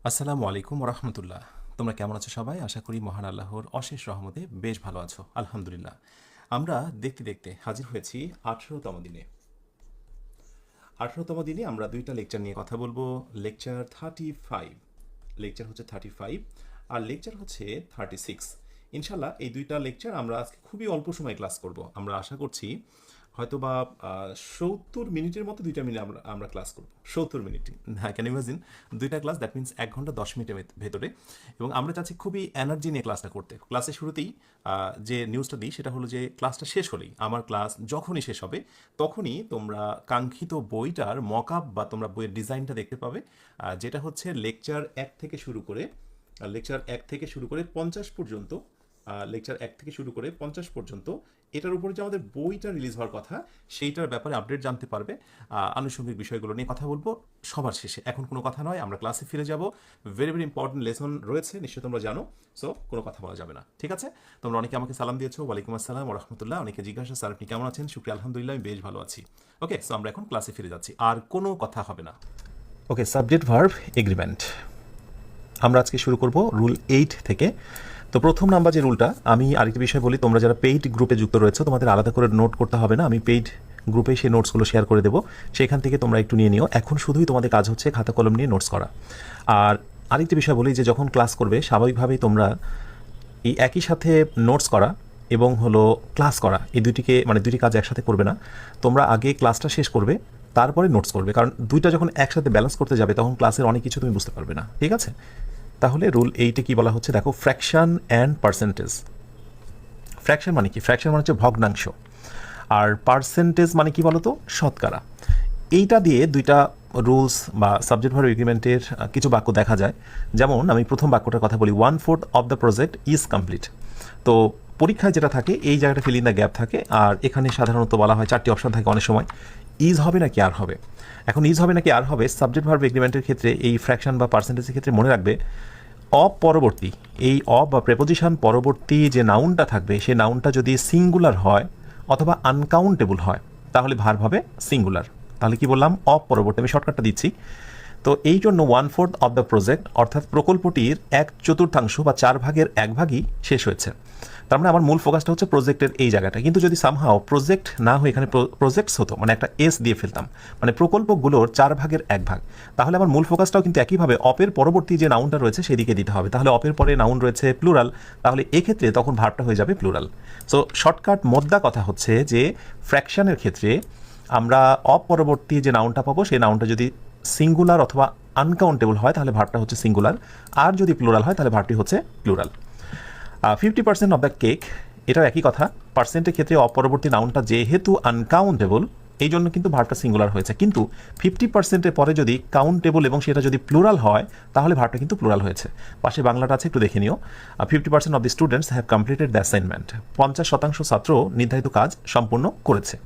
আসসালামু আলাইকুম রহমতুল্লাহ। তোমরা কেমন আছো সবাই? আশা করি মহান আল্লাহর অশেষ রহমতে বেশ ভালো আছো, আলহামদুলিল্লাহ। আমরা দেখতে দেখতে হাজির হয়েছি 18তম দিনে। 18তম দিনে আমরা দুইটা লেকচার নিয়ে কথা বলবো। লেকচার 35, লেকচার হচ্ছে 35 আর লেকচার হচ্ছে 36। ইনশাল্লাহ এই দুইটা লেকচার আমরা আজকে খুবই অল্প সময় ক্লাস করব। আমরা আশা করছি হয়তো বা 70 মিনিটের মতো দুইটা মিনিট আমরা আমরা ক্লাস করব। 70 মিনিট, হ্যাঁ, ক্যান ইমাজিন, দুইটা ক্লাস, দ্যাট মিনস 1 ঘন্টা 10 মিনিটের ভেতরে। এবং আমরা চাচ্ছি খুবই এনার্জি নিয়ে ক্লাসটা করতে। ক্লাসের শুরুতেই যে নিউজটা দিই সেটা হলো যে ক্লাসটা শেষ হলেই, আমার ক্লাস যখনই শেষ হবে তখনই তোমরা কাঙ্ক্ষিত বইটার মকআপ বা তোমরা বইয়ের ডিজাইনটা দেখতে পাবে, যেটা হচ্ছে লেকচার 1 থেকে শুরু করে 50 পর্যন্ত। লেকচার 1 থেকে শুরু করে 50 পর্যন্ত এটার উপরে যে আমাদের বইটা রিলিজ হওয়ার কথা সেইটার ব্যাপারে আপডেট জানতে পারবে। আনুষঙ্গিক বিষয়গুলো নিয়ে কথা বলবো সবার শেষে। এখন কোনো কথা নয়, আমরা ক্লাসে ফিরে যাব। ভেরি ভেরি ইম্পর্টেন্ট লেসন রয়েছে, নিশ্চয়ই তোমরা জানো। সো কোনো কথা বলা যাবে না, ঠিক আছে? তোমরা অনেকে আমাকে সালাম দিয়েছো, ওয়ালাইকুম আসসালাম রহমতুল্লাহ। অনেকে জিজ্ঞাসা, স্যার আপনি কেমন আছেন? শুক্রিয়া, আলহামদুলিল্লাহ, আমি বেশ ভালো আছি। ওকে, সো আমরা এখন ক্লাসে ফিরে যাচ্ছি, আর কোনো কথা হবে না। ওকে, সাবজেক্ট ভার্ব এগ্রিমেন্ট আমরা আজকে শুরু করব রুল 8 থেকে। তো প্রথম নাম্বার যে রুলটা, আমি আরেকটি বিষয় বলি, তোমরা যারা পেইড গ্রুপে যুক্ত রয়েছে তোমাদের আলাদা করে নোট করতে হবে না, আমি পেইড গ্রুপে সেই নোটসগুলো শেয়ার করে দেবো, সেখান থেকে তোমরা একটু নিয়ে নিও। এখন শুধুই তোমাদের কাজ হচ্ছে খাতা কলম নিয়ে নোটস করা। আর আরেকটি বিষয় বলি যে যখন ক্লাস করবে স্বাভাবিকভাবেই তোমরা এই একই সাথে নোটস করা এবং হলো ক্লাস করা, এই দুইটি কাজ একসাথে করবে না। তোমরা আগে ক্লাসটা শেষ করবে, তারপরে নোটস করবে, কারণ দুইটা যখন একসাথে ব্যালেন্স করতে যাবে তখন ক্লাসের অনেক কিছু তুমি বুঝতে পারবে না, ঠিক আছে? তাহলে রুল 8-এ কি বলা হচ্ছে দেখো, ফ্র্যাকশন অ্যান্ড পার্সেন্টেজ। ফ্র্যাকশন মানে কি? ফ্র্যাকশন মানে হচ্ছে ভগ্নাংশ, আর পার্সেন্টেজ মানে কি বলতো? শতকরা। এইটা দিয়ে দুইটা রুলস বা সাবজেক্ট ভার্ব এগ্রিমেন্টের কিছু বাক্য দেখা যায়। যেমন আমি প্রথম বাক্যটার কথা বলি, 1/4 of the project is complete. তো পরীক্ষায় যেটা থাকে এই জায়গাটা ফিল ইন দ্য গ্যাপ থাকে, আর এখানে সাধারণত বলা হয় 4টি অপশন থাকে অনেক সময়, ইজ হবে নাকি আর হবে। এখন ইজ হবে নাকি আর হবে, সাবজেক্ট ভার্ব এগ্রিমেন্টের ক্ষেত্রে এই ফ্র্যাকশন বা পার্সেন্টেজের ক্ষেত্রে মনে রাখবে, অব পরবর্তী, এই অব বা প্রেপোজিশন পরবর্তী যে নাউনটা থাকবে সেই নাউনটা যদি সিঙ্গুলার হয় অথবা আনকাউন্টেবল হয় তাহলে ভার্ব হবে সিঙ্গুলার। তাহলে কি বললাম? অব পরবর্তী। আমি শর্টকাটটা দিচ্ছি। তো এই জন্য 1/4 অফ দ্য প্রজেক্ট অর্থাৎ প্রকল্পটির 1/4 বা 1/4 শেষ হয়েছে। তার মানে আমার মূল ফোকাসটা হচ্ছে প্রজেক্টের এই জায়গাটা। কিন্তু যদি সামহাও প্রজেক্ট না হয়ে এখানে প্রজেক্টস হতো, মানে একটা এস দিয়ে ফেলতাম, মানে প্রকল্পগুলোর 1/4, তাহলে আমার মূল ফোকাসটাও কিন্তু একইভাবে অপের পরবর্তী যে নাউনটা রয়েছে সেদিকে দিতে হবে। তাহলে অপের পরে নাউন রয়েছে প্লুরাল, তাহলে এক্ষেত্রে তখন ভার্বটা হয়ে যাবে প্লুরাল। সো শর্টকাট মোদ্দা কথা হচ্ছে যে ফ্র্যাকশনের ক্ষেত্রে আমরা অপ পরবর্তী যে নাউনটা পাবো সেই নাউনটা যদি সিঙ্গুলার অথবা আনকাউন্টেবল হয় তাহলে ভার্বটা হচ্ছে সিঙ্গুলার, আর যদি প্লুরাল হয় তাহলে ভার্বটি হচ্ছে প্লুরাল। 50% অফ দ্য কেক, এটাও একই কথা। পার্সেন্টের ক্ষেত্রে অপরবর্তী নাউনটা যেহেতু আনকাউন্টেবল এই জন্য কিন্তু ভার্বটা সিঙ্গুলার হয়েছে, কিন্তু 50%-এর পরে যদি কাউন্টেবল এবং সেটা যদি প্লুরাল হয় তাহলে ভার্বটা কিন্তু প্লুরাল হয়েছে। পাশে বাংলাটা আছে, একটু দেখে নিও। 50% of the students have completed the assignment, 50% ছাত্র নির্ধারিত কাজ সম্পূর্ণ করেছে।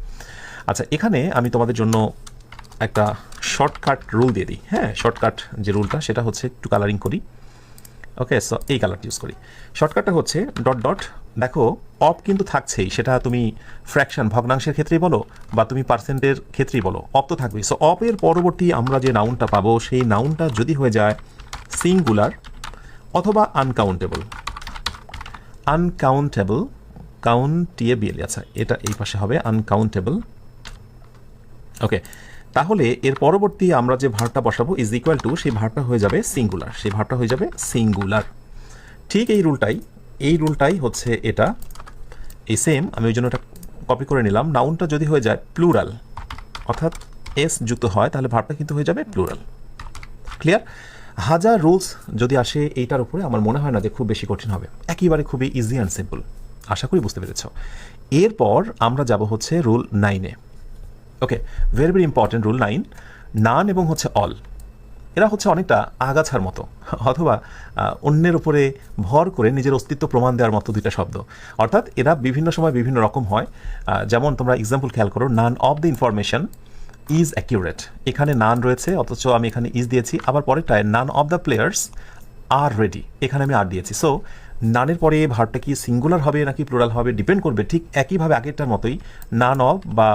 আচ্ছা, এখানে আমি তোমাদের জন্য একটা শর্টকাট রুল দিয়ে দিই। হ্যাঁ, শর্টকাট যে রুলটা সেটা হচ্ছে, একটু কালারিং করি। ওকে, সো এই কালারটা ইউজ করি। শর্টকাটটা হচ্ছে ডট ডট। দেখো অপ কিন্তু থাকছেই, সেটা তুমি ফ্র্যাকশন ভগ্নাংশের ক্ষেত্রেই বলো বা তুমি পার্সেন্টের ক্ষেত্রেই বলো, অপ তো থাকবেই। সো অপের পরবর্তী আমরা যে নাউনটা পাবো সেই নাউনটা যদি হয়ে যায় সিঙ্গুলার অথবা আনকাউন্টেবল, কাউন্টেবল, আচ্ছা এটা এই পাশে হবে আনকাউন্টেবল। ওকে, তাহলে এর পরবর্তী আমরা যে ভার্বটা বসাবো ইজ ইকুয়াল টু, সেই ভার্বটা হয়ে যাবে সিঙ্গুলার। ঠিক এই রুলটাই হচ্ছে এটা, এই সেম। আমি ওই জন্য এটা কপি করে নিলাম। নাউনটা যদি হয়ে যায় প্লুরাল অর্থাৎ এস যুক্ত হয় তাহলে ভার্বটা কিন্তু হয়ে যাবে প্লুরাল। ক্লিয়ার? হাজার রুলস যদি আসে এইটার উপরে, আমার মনে হয় না যে খুব বেশি কঠিন হবে, একেবারে খুবই ইজি অ্যান্ড সিম্পল। আশা করি বুঝতে পেরেছ। এরপর আমরা যাব হচ্ছে রুল 9-এ। ওকে, ভেরি ভেরি ইম্পর্টেন্ট রুল 9। নান এবং হচ্ছে অল, এরা হচ্ছে অনেকটা আগাছার মতো অথবা অন্যের উপরে ভর করে নিজের অস্তিত্ব প্রমাণ দেওয়ার মতো দুইটা শব্দ। অর্থাৎ এরা বিভিন্ন সময় বিভিন্ন রকম হয়। যেমন তোমরা এক্সাম্পল খেয়াল করো, none of the information is accurate, এখানে নান রয়েছে অথচ আমি এখানে ইজ দিয়েছি। আবার পরেরটায় none of the players are ready, এখানে আমি আর দিয়েছি। সো নানের পরে ভার্বটা কি সিঙ্গুলার হবে নাকি প্লুরাল হবে ডিপেন্ড করবে। ঠিক একইভাবে আগেরটার মতোই নান অফ বা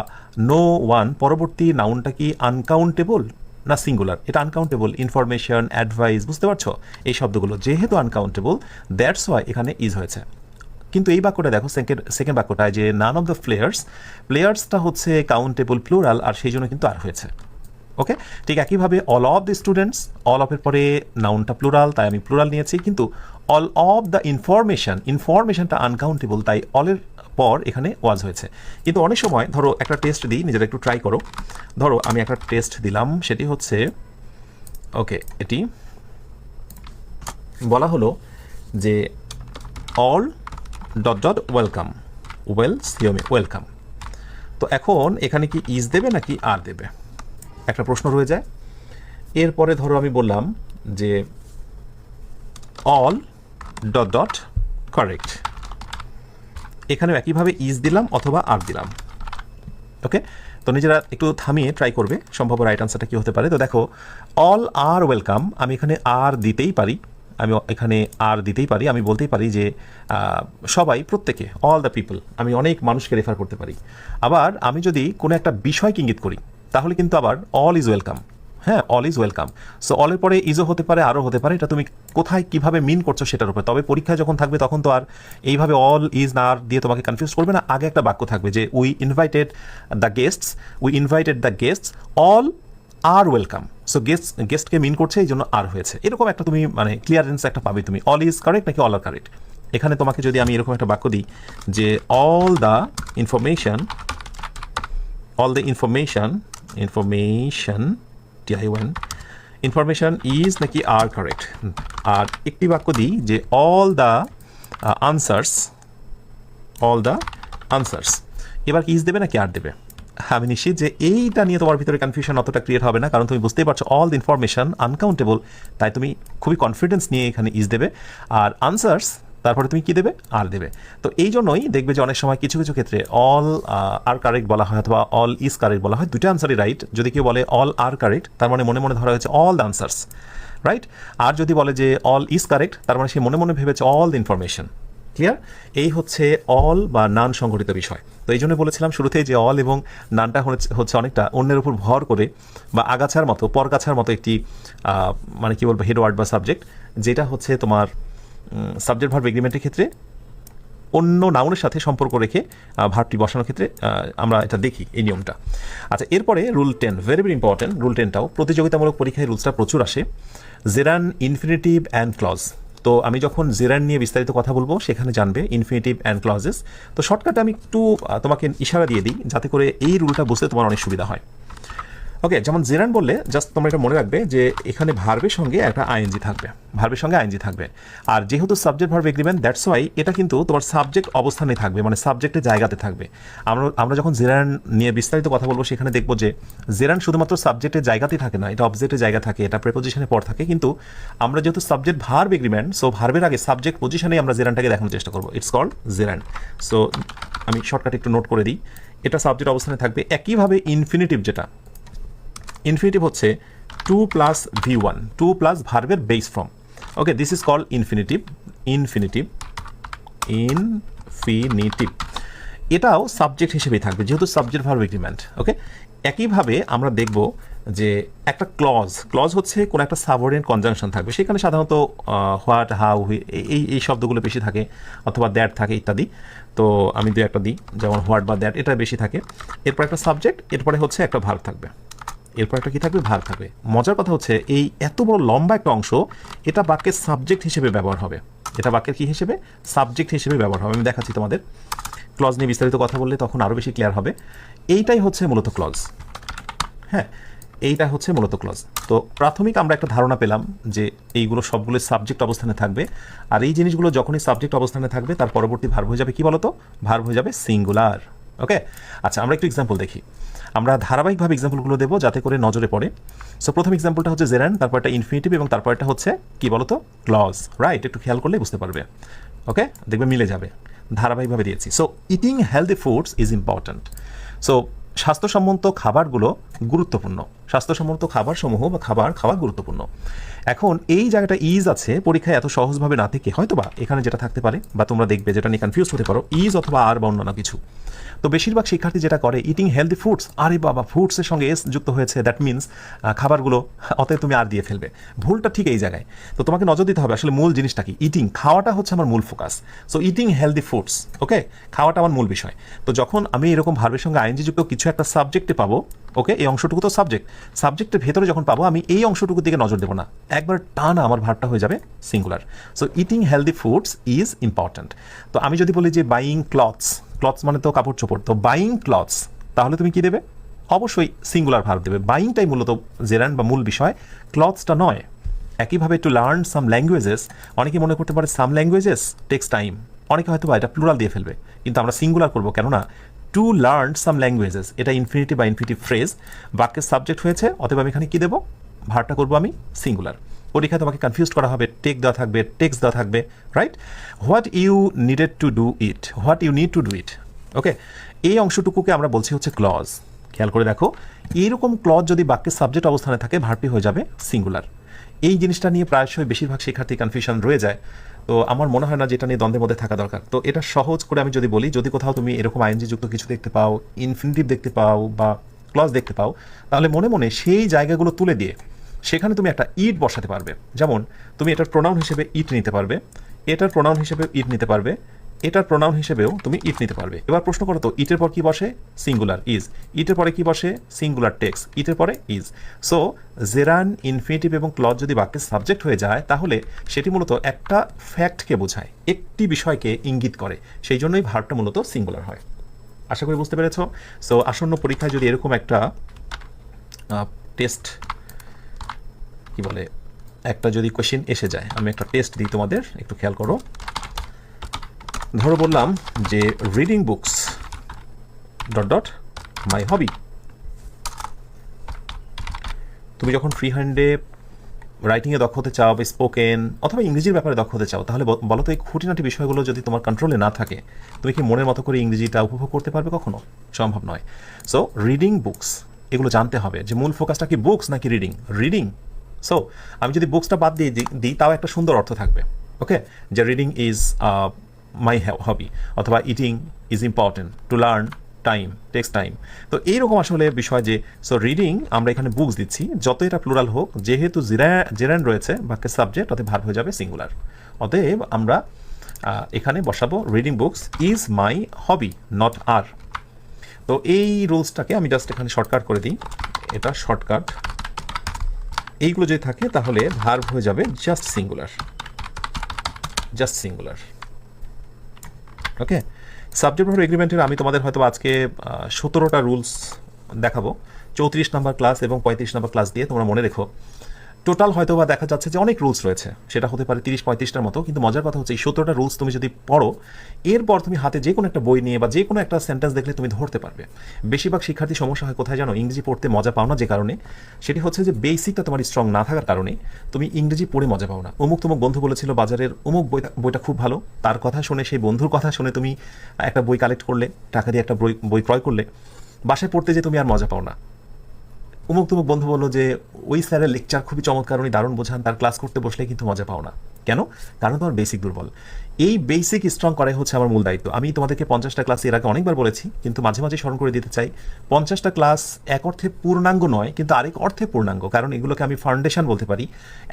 নো ওয়ান পরবর্তী নাউনটা কি আনকাউন্টেবল না সিঙ্গুলার, এটা আনকাউন্টেবল, ইনফরমেশন, অ্যাডভাইস, বুঝতে পারছো এই শব্দগুলো যেহেতু আনকাউন্টেবল দ্যাটস ওয়াই এখানে ইজ হয়েছে। কিন্তু এই বাক্যটা দেখো, সেকেন্ড বাক্যটায় যে নান অফ দ্য প্লেয়ার্সটা হচ্ছে কাউন্টেবল প্লুরাল, আর সেই জন্য কিন্তু আর হয়েছে। ওকে, ঠিক একইভাবে all of the students, all অফের পরে নাউনটা প্লুরাল, তাই আমি প্লুরাল নিয়েছি, কিন্তু অল অফ দ্য ইনফরমেশনটা আনকাউন্টেবল, তাই অলের পর এখানে ওয়াজ হয়েছে। কিন্তু অনেক সময় ধরো একটা টেস্ট দিই, নিজেরা একটু ট্রাই করো। ধরো আমি একটা টেস্ট দিলাম, সেটি হচ্ছে ওকে, এটি বলা হলো যে all dot dot welcome, welcome. তো এখন এখানে কি ইজ দেবে নাকি আর দেবে, একটা প্রশ্ন রয়ে যায়। এরপরে ধরো আমি বললাম যে অল ডট ডট কারেক্ট, এখানেও একইভাবে ইজ দিলাম অথবা আর দিলাম। ওকে, তো নিজেরা একটু থামিয়ে ট্রাই করবে সম্ভাব্য রাইট আনসারটা কী হতে পারে। তো দেখো অল আর ওয়েলকাম, আমি এখানে আর দিতেই পারি, আমি বলতেই পারি যে সবাই, প্রত্যেকে, অল দ্য পিপল, আমি অনেক মানুষকে রেফার করতে পারি। আবার আমি যদি কোনো একটা বিষয়কে ইঙ্গিত করি তাহলে কিন্তু আবার অল ইজ ওয়েলকাম, হ্যাঁ, অল ইজ ওয়েলকাম। সো অলের পরে ইজও হতে পারে, আরও হতে পারে, এটা তুমি কোথায় কীভাবে মিন করছো সেটার উপরে। তবে পরীক্ষায় যখন থাকবে তখন তো আর এইভাবে অল ইজ না আর দিয়ে তোমাকে কনফিউজ করবে না। আগে একটা বাক্য থাকবে যে we invited the guests all are welcome. So গেস্টকে মিন করছে, এই জন্য আর হয়েছে। এরকম একটা তুমি মানে ক্লিয়ারেন্স একটা পাবে তুমি, অল ইজ কারেক্ট নাকি অল আর কারেক্ট। এখানে তোমাকে যদি আমি এরকম একটা বাক্য দিই যে অল দ্য ইনফরমেশন ইজ নাকি আর কারেক্ট। আর একটি বাক্য দিই যে অল দ্য আনসার্স, এবার কি ইজ দেবে নাকি আর দেবে। আমি নিশ্চিত যে এইটা নিয়ে তোমার ভিতরে কনফিউশন অতটা ক্রিয়েট হবে না, কারণ তুমি বুঝতেই পারছো অল দ্য ইনফরমেশন আনকাউন্টেবল, তাই তুমি খুবই কনফিডেন্স নিয়ে এখানে ইজ দেবে। আর আনসার্স তারপরে তুমি কি দেবে, আর দেবে। তো এই জন্যই দেখবে যে অনেক সময় কিছু কিছু ক্ষেত্রে অল আর কারেক্ট বলা হয় অথবা অল ইজ কারেক্ট বলা হয়, দুটো আনসারই রাইট। যদি কেউ বলে অল আর কারেক্ট, তার মানে মনে মনে ধরা হয়েছে অল দ্য আনসার্স, রাইট। আর যদি বলে যে অল ইজ কারেক্ট, তার মানে সে মনে মনে ভেবেছে অল দ্য ইনফরমেশন। ক্লিয়ার? এই হচ্ছে অল বা নান সংগঠিত বিষয়। তো এই জন্য বলেছিলাম শুরুতেই যে অল এবং নানটা হচ্ছে অনেকটা অন্যের উপর ভর করে বা আগাছার মতো, পরগাছার মতো একটি মানে কি বলবো, হেডওয়ার্ড বা সাবজেক্ট, যেটা হচ্ছে তোমার সাবজেক্ট ভার্ব এগ্রিমেন্টের ক্ষেত্রে অন্য নাউনের সাথে সম্পর্ক রেখে ভার্বটি বসানোর ক্ষেত্রে আমরা এটা দেখি, এই নিয়মটা। আচ্ছা, এরপরে rule 10, very very important. Rule 10টাও প্রতিযোগিতামূলক পরীক্ষায় রুলসটা প্রচুর আসে। Gerund, infinitive and clause. তো আমি যখন জেরান নিয়ে বিস্তারিত কথা বলবো সেখানে জানবে ইনফিনিটিভ অ্যান্ড ক্লজেস। তো শর্টকাটে আমি একটু তোমাকে ইশারা দিয়ে দিই যাতে করে এই রুলটা বুঝতে তোমার অনেক সুবিধা হয়। ওকে, যেমন জেরান বললে জাস্ট তোমরা এটা মনে রাখবে যে এখানে ভার্বের সঙ্গে একটা আইএনজি থাকবে, আর যেহেতু subject verb agreement, that's why এটা কিন্তু তোমার সাবজেক্ট অবস্থানে থাকবে, মানে সাবজেক্টের জায়গাতে থাকবে। আমরা যখন জেরান নিয়ে বিস্তারিত কথা বলবো সেখানে দেখবো যে জেরান শুধুমাত্র সাবজেক্টের জায়গাতেই থাকে না, এটা অবজেক্টের জায়গা থাকে, এটা প্রেপোজিশনের পর থাকে। কিন্তু আমরা যেহেতু সাবজেক্ট ভার্ব এগ্রিমেন্ট, সো ভার্বের আগে সাবজেক্ট পজিশনে আমরা জেরানটাকে দেখানোর চেষ্টা করবো। It's called gerund. সো আমি শর্টকাট একটু নোট করে দিই, এটা সাবজেক্ট অবস্থানে থাকবে। একইভাবে ইনফিনিটিভ হচ্ছে 2 প্লাস V1, 2 প্লাস ভার্বের base form. Okay, this is called infinitive. এটাও সাবজেক্ট হিসেবেই থাকবে যেহেতু সাবজেক্ট ভার্ব এগ্রিমেন্ট। ওকে, একইভাবে আমরা দেখব যে একটা ক্লজ হচ্ছে কোনো একটা সাবঅর্ডিনেট কনজাংশন থাকবে, সেখানে সাধারণত হোয়াট, হাউ, এই শব্দগুলো বেশি থাকে, অথবা দ্যাট থাকে ইত্যাদি। তো আমি দু একটা দিই, যেমন হোয়াট বা দ্যাট, এটা বেশি থাকে। এরপর একটা সাবজেক্ট, এরপরে হচ্ছে একটা ভার্ব থাকবে, এরপর একটা কি থাকবে, ভার্ব থাকবে। মজার কথা হচ্ছে এই এত বড় লম্বা একটা অংশ, এটা বাক্যের সাবজেক্ট হিসেবে ব্যবহার হবে, সাবজেক্ট হিসেবে ব্যবহার হবে। আমি দেখাচ্ছি তোমাদের। ক্লজ নিয়ে বিস্তারিত কথা বললে তখন আরও বেশি ক্লিয়ার হবে। এইটাই হচ্ছে মূলত ক্লজ, হ্যাঁ, এইটা হচ্ছে মূলত ক্লজ। তো প্রাথমিক আমরা একটা ধারণা পেলাম যে এইগুলো সবগুলো সাবজেক্ট অবস্থানে থাকবে, আর এই জিনিসগুলো যখনই সাবজেক্ট অবস্থানে থাকবে তার পরবর্তী ভার্ব হয়ে যাবে কি বলতো, ভার্ব হয়ে যাবে সিঙ্গুলার। ওকে, আচ্ছা, আমরা একটু এক্সাম্পল দেখি। আমরা ধারাবাহিকভাবে এক্সাম্পলগুলো দেবো যাতে করে নজরে পড়ে। সো প্রথম এক্সাম্পলটা হচ্ছে জেরান, তারপর একটা ইনফিনিটিভ এবং তারপর একটা হচ্ছে কি বলতো, ক্লজ, রাইট? একটু খেয়াল করলে বুঝতে পারবে। ওকে, দেখবে মিলে যাবে, ধারাবাহিকভাবে দিয়েছি। So eating healthy foods is important. So স্বাস্থ্যসম্মত খাবারগুলো গুরুত্বপূর্ণ। স্বাস্থ্যসম্মত খাবার সমূহ বা খাবার খাওয়া গুরুত্বপূর্ণ। এখন এই জায়গাটা ইজ আছে, পরীক্ষায় এত সহজভাবে না থেকে হয়তো বা এখানে যেটা থাকতে পারে বা তোমরা দেখবে যেটা নিয়ে কনফিউজ হতে পারো, ইজ অথবা আর বা অন্যান্য কিছু। তো বেশিরভাগ শিক্ষার্থী যেটা করে, ইটিং হেলদি ফুডস, আরে বাবা ফুডসের সঙ্গে এস যুক্ত হয়েছে, দ্যাট মিনস খাবারগুলো, অতএব তুমি আর দিয়ে ফেলবে। ভুলটা ঠিক এই জায়গায়। তো তোমাকে নজর দিতে হবে আসলে মূল জিনিসটা কি। ইটিং, খাওয়াটা হচ্ছে আমার মূল focus. So eating healthy foods, okay, খাওয়াটা আমার মূল বিষয়। তো যখন আমি এরকম ভার্বের সঙ্গে আইএনজি যুক্ত কিছু একটা সাবজেক্টে পাবো, ওকে, এই অংশটুকু তো সাবজেক্টের ভেতরে যখন পাবো, আমি এই অংশটুকুর দিকে নজর দেবো না, একবার টানা আমার ভার্বটা হয়ে যাবে singular. So eating healthy foods is important. তো আমি যদি বলি যে বাইং ক্লথস, ক্লথস মানে তো কাপড় চোপড়, তো বাইং ক্লথস, তাহলে তুমি কি দেবে? অবশ্যই সিঙ্গুলার ভার্ব দেবে। বাইংটাই মূলত জেরান্ড বা মূল বিষয়, ক্লথসটা নয়। একইভাবে টু লার্ন সাম ল্যাঙ্গুয়েজেস, অনেকে মনে করতে পারে সাম ল্যাঙ্গুয়েজেস টেক্স টাইম, অনেকে হয়তো বা এটা প্লুরাল দিয়ে ফেলবে, কিন্তু আমরা সিঙ্গুলার করবো, কেননা টু লার্ন সাম ল্যাঙ্গুয়েজেস এটা ইনফিনিটিভ বা ইনফিনিটিভ ফ্রেজ, বাক্যের সাবজেক্ট হয়েছে, অতএব আমি এখানে কি দেবো? ভার্বটা করবো আমি সিঙ্গুলার। পরীক্ষায় তোমাকে কনফিউজ করা হবে, টেক দেওয়া থাকবে, টেক্স দেওয়া থাকবে, right? What you needed to do it, what you need to do it, okay, এই অংশটুকুকে আমরা বলছি হচ্ছে ক্লজ। খেয়াল করে দেখো, এইরকম ক্লজ যদি বাক্যের সাবজেক্ট অবস্থানে থাকে, ভার্বটি হয়ে যাবে সিঙ্গুলার। এই জিনিসটা নিয়ে প্রায়শই বেশিরভাগ শিক্ষার্থী কনফিউশন রয়ে যায়। তো আমার মনে হয় না যেটা নিয়ে দ্বন্দ্বের মধ্যে থাকা দরকার। তো এটা সহজ করে আমি যদি বলি, যদি কোথাও তুমি এরকম আইএনজি যুক্ত কিছু দেখতে পাও, ইনফিনিটিভ দেখতে পাও বা ক্লজ দেখতে পাও, তাহলে মনে মনে সেই জায়গাগুলো তুলে দিয়ে সেখানে তুমি একটা ইট বসাতে পারবে। যেমন তুমি এটার প্রোনাউন হিসেবে ইট নিতে পারবে, এটার প্রোনাউন হিসেবে ইট নিতে পারবে, এটার প্রোনাউন হিসেবেও তুমি ইট নিতে পারবে। এবার প্রশ্ন করো তো, ইটের পর কি বসে? Singular is. ইটের পরে কি বসে? Singular takes. ইটের পরে ইজ। সো জেরান, ইনফিনিটিভ এবং ক্লজ যদি বাক্যের সাবজেক্ট হয়ে যায়, তাহলে সেটি মূলত একটা ফ্যাক্টকে বোঝায়, একটি বিষয়কে ইঙ্গিত করে, সেই জন্যই ভার্বটা মূলত সিঙ্গুলার হয়। আশা করি বুঝতে পেরেছ। সো আসন্ন পরীক্ষায় যদি এরকম একটা টেস্ট, কি বলে, একটা যদি কোয়েশ্চেন এসে যায়, আমি একটা টেস্ট দিই তোমাদের, একটু খেয়াল করো। ধরো বললাম যে reading books dot dot my hobby. তুমি যখন ফ্রি হ্যান্ডে রাইটিংয়ে দক্ষ হতে চাও বা স্পোকেন অথবা ইংরেজির ব্যাপারে দক্ষ হতে চাও, তাহলে বলো তো এই খুঁটিনাটি বিষয়গুলো যদি তোমার কন্ট্রোলে না থাকে, তুমি কি মনের মতো করে ইংরেজিটা উপভোগ করতে পারবে? কখনো সম্ভব নয়। সো রিডিং বুকস, এগুলো জানতে হবে যে মূল ফোকাসটা কি বুকস নাকি রিডিং। রিডিং। সো আমি যদি বুকসটা বাদ দিয়ে দিই, তাও একটা সুন্দর অর্থ থাকবে, ওকে, যে রিডিং ইজ মাই হবি, অথবা eating is important, to learn time takes time. তো এইরকম আসলে বিষয় যে, সো রিডিং আমরা এখানে বুকস দিচ্ছি, যত এটা প্লুরাল হোক, যেহেতু জেরান্ড রয়েছে বাক্যের সাবজেক্ট, অতএব ভার্ব হয়ে যাবে সিঙ্গুলার। অতএব আমরা এখানে বসাবো reading books is my hobby, not are. তো এই রুলসটাকে আমি জাস্ট এখানে শর্টকাট করে দিই, এটা শর্টকাট। এইগুলো যদি থাকে তাহলে ভার্ব হয়ে যাবে জাস্ট সিঙ্গুলার, জাস্ট সিঙ্গুলার, ওকে। সাবজেক্ট ভার্ব এগ্রিমেন্টের আমি তোমাদের হয়তো আজকে 17টা রুলস দেখাবো, 34 নাম্বার ক্লাস এবং 35 নাম্বার ক্লাস দিয়ে। তোমরা মনে রেখো, টোটাল হয়তো বা দেখা যাচ্ছে যে অনেক রুলস রয়েছে, সেটা হতে পারে 30-35টার মতো, কিন্তু মজার কথা হচ্ছে এই 17টা রুলস তুমি যদি পড়ো, এরপর তুমি হাতে যে কোনো একটা বই নিয়ে বা যে কোনো একটা সেন্টেন্স দেখলে তুমি ধরতে পারবে। বেশিরভাগ শিক্ষার্থী সমস্যা হয় কোথায় জানো? ইংরেজি পড়তে মজা পাও না, যে কারণে সেটি হচ্ছে যে বেসিকটা তোমার স্ট্রং না থাকার কারণে তুমি ইংরেজি পড়ে মজা পাও না। অমুক তমুক বন্ধু বলেছিল বাজারের অমুক বইটা খুব ভালো, তার কথা শুনে, সেই বন্ধুর কথা শুনে তুমি একটা বই কালেক্ট করলে, টাকা দিয়ে একটা বই ক্রয় করলে, বাসায় পড়তে যে তুমি আর মজা পাও না। অমুক তমুক বন্ধু বললো যে ওই স্যারের লেকচার খুবই চমৎকার, উনি দারুণ বোঝান, তার ক্লাস করতে বসলে কিন্তু মজা পাও না। কেন? কারণ তোমার বেসিক দুর্বল। এই বেসিক স্ট্রং করাই হচ্ছে আমার মূল দায়িত্ব। আমি তোমাদেরকে 50টা ক্লাস এর আগে অনেকবার বলেছি, কিন্তু মাঝে মাঝে স্মরণ করে দিতে চাই, 50টা ক্লাস এক অর্থে পূর্ণাঙ্গ নয়, কিন্তু আরেক অর্থে পূর্ণাঙ্গ, কারণ এগুলোকে আমি ফাউন্ডেশন বলতে পারি,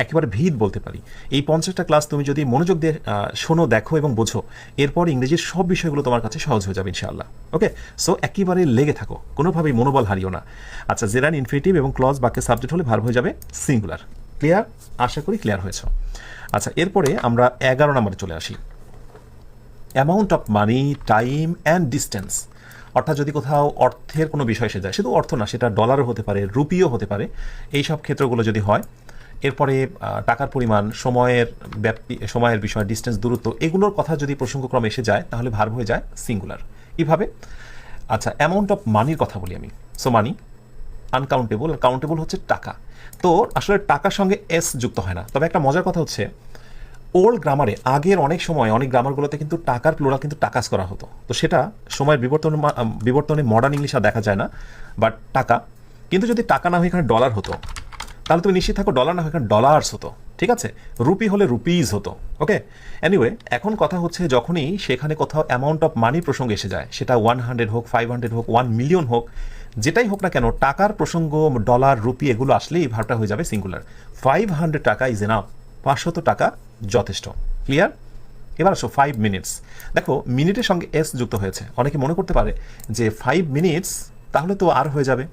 একেবারে ভিত বলতে পারি। এই 50টা ক্লাস তুমি যদি মনোযোগ দিয়ে শোনো, দেখো এবং বোঝো, এরপর ইংরেজির সব বিষয়গুলো তোমার কাছে সহজ হয়ে যাবে ইনশাআল্লাহ, ওকে। সো একেবারে লেগে থাকো, কোনোভাবেই মনোবল হারিও না। আচ্ছা, জেরান, ইনফিনিটিভ এবং ক্লজ বাক্যের সাবজেক্ট হলে ভার্ব হয়ে যাবে সিঙ্গুলার। ক্লিয়ার? আশা করি ক্লিয়ার হয়েছে। আচ্ছা, এরপরে আমরা 11 নম্বরে চলে আসি। Amount of money, time and distance. অর্থাৎ যদি কোথাও অর্থের কোনো বিষয় এসে যায়, শুধু অর্থ না, সেটা ডলারও হতে পারে, রুপিও হতে পারে, এই সব ক্ষেত্রগুলো যদি হয়, এরপরে টাকার পরিমাণ, সময়ের ব্যাপ্তি, সময়ের বিষয়, ডিস্টেন্স, দূরত্ব, এগুলোর কথা যদি প্রসঙ্গক্রমে এসে যায়, তাহলে ভার্ব হয়ে যায় সিঙ্গুলার। কীভাবে? আচ্ছা, অ্যামাউন্ট অফ মানির কথা বলি আমি। সো মানি আনকাউন্টেবল, কাউন্টেবল হচ্ছে টাকা। তো আসলে টাকার সঙ্গে এস যুক্ত হয় না। তবে একটা মজার কথা হচ্ছে, ওল্ড গ্রামারে, আগের অনেক সময় অনেক গ্রামারগুলোতে কিন্তু টাকার প্লুরাল কিন্তু টাকাস করা হতো। তো সেটা সময়ের বিবর্তনে মডার্ন ইংলিশ আর দেখা যায় না, বাট টাকা, কিন্তু যদি টাকা না হয়ে এখানে ডলার হতো তাহলে তুমি নিশ্চিত থাকো ডলার না হয়ে এখানে ডলার্স হতো, ঠিক আছে? রুপি হলে রুপিজ হতো। ওকে, এনিওয়ে, এখন কথা হচ্ছে যখনই সেখানে কোথাও অ্যামাউন্ট অফ মানি প্রসঙ্গ এসে যায়, সেটা 100 হোক, 500 হোক, 1 মিলিয়ন হোক, যেটাই হোক না কেন, টাকার প্রসঙ্গ, ডলার, রুপি এগুলো আসলেই ভার্বটা হয়ে যাবে সিঙ্গুলার। 500 টাকা ইজ এনাফ, 500 টাকা যথেষ্ট। ক্লিয়ার? এবার আসো 5 মিনিটস। দেখো মিনিটের সঙ্গে এস যুক্ত হয়েছে, অনেকে মনে করতে পারে যে 5 মিনিটস তাহলে তো আর হয়ে যাবে,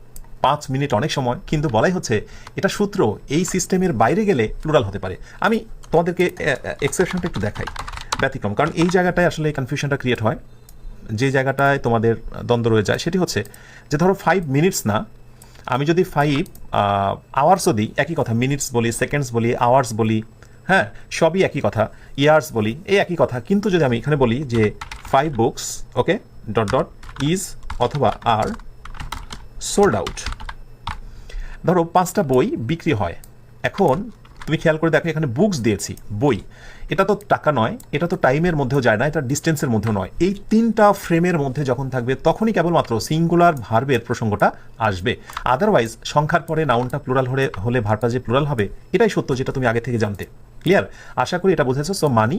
5 মিনিট অনেক সময়, কিন্তু বলাই হচ্ছে এটা সূত্র এই সিস্টেমের বাইরে গেলে প্লুরাল হতে পারে। আমি তোমাদেরকে এক্সেপশনটা একটু দেখাই, ব্যতিক্রম, কারণ এই জায়গাটায় আসলে কনফিউশনটা ক্রিয়েট হয়, যে জায়গাটায় তোমাদের দ্বন্দ্ব রয়ে যায় সেটি হচ্ছে যে ধরো 5 মিনিটস না, আমি যদি 5 আওয়ার্সও দিই, একই কথা, মিনিটস বলি, সেকেন্ডস বলি, আওয়ার্স বলি, হ্যাঁ সবই একই কথা, ইয়ার্স বলি, এই একই কথা, কিন্তু যদি আমি এখানে বলি যে 5 books, okay, dot dot is অথবা আর সোল্ড আউট, ধরো 5টা বই বিক্রি হয়। এখন তুমি খেয়াল করে দেখো এখানে বুকস দিয়েছি, বই, এটা তো টাকা নয়, এটা তো টাইমের মধ্যেও যায় না, এটা ডিস্টেন্সের মধ্যেও নয়। এই 3টা ফ্রেমের মধ্যে যখন থাকবে তখনই কেবলমাত্র সিঙ্গুলার ভার্বের প্রসঙ্গটা আসবে। আদারওয়াইজ সংখ্যার পরে নাউনটা প্লুরাল হলে ভার্বটা যে প্লুরাল হবে এটাই সত্য, যেটা তুমি আগে থেকে জানতে। ক্লিয়ার? আশা করি এটা বুঝেছো। সো মানি,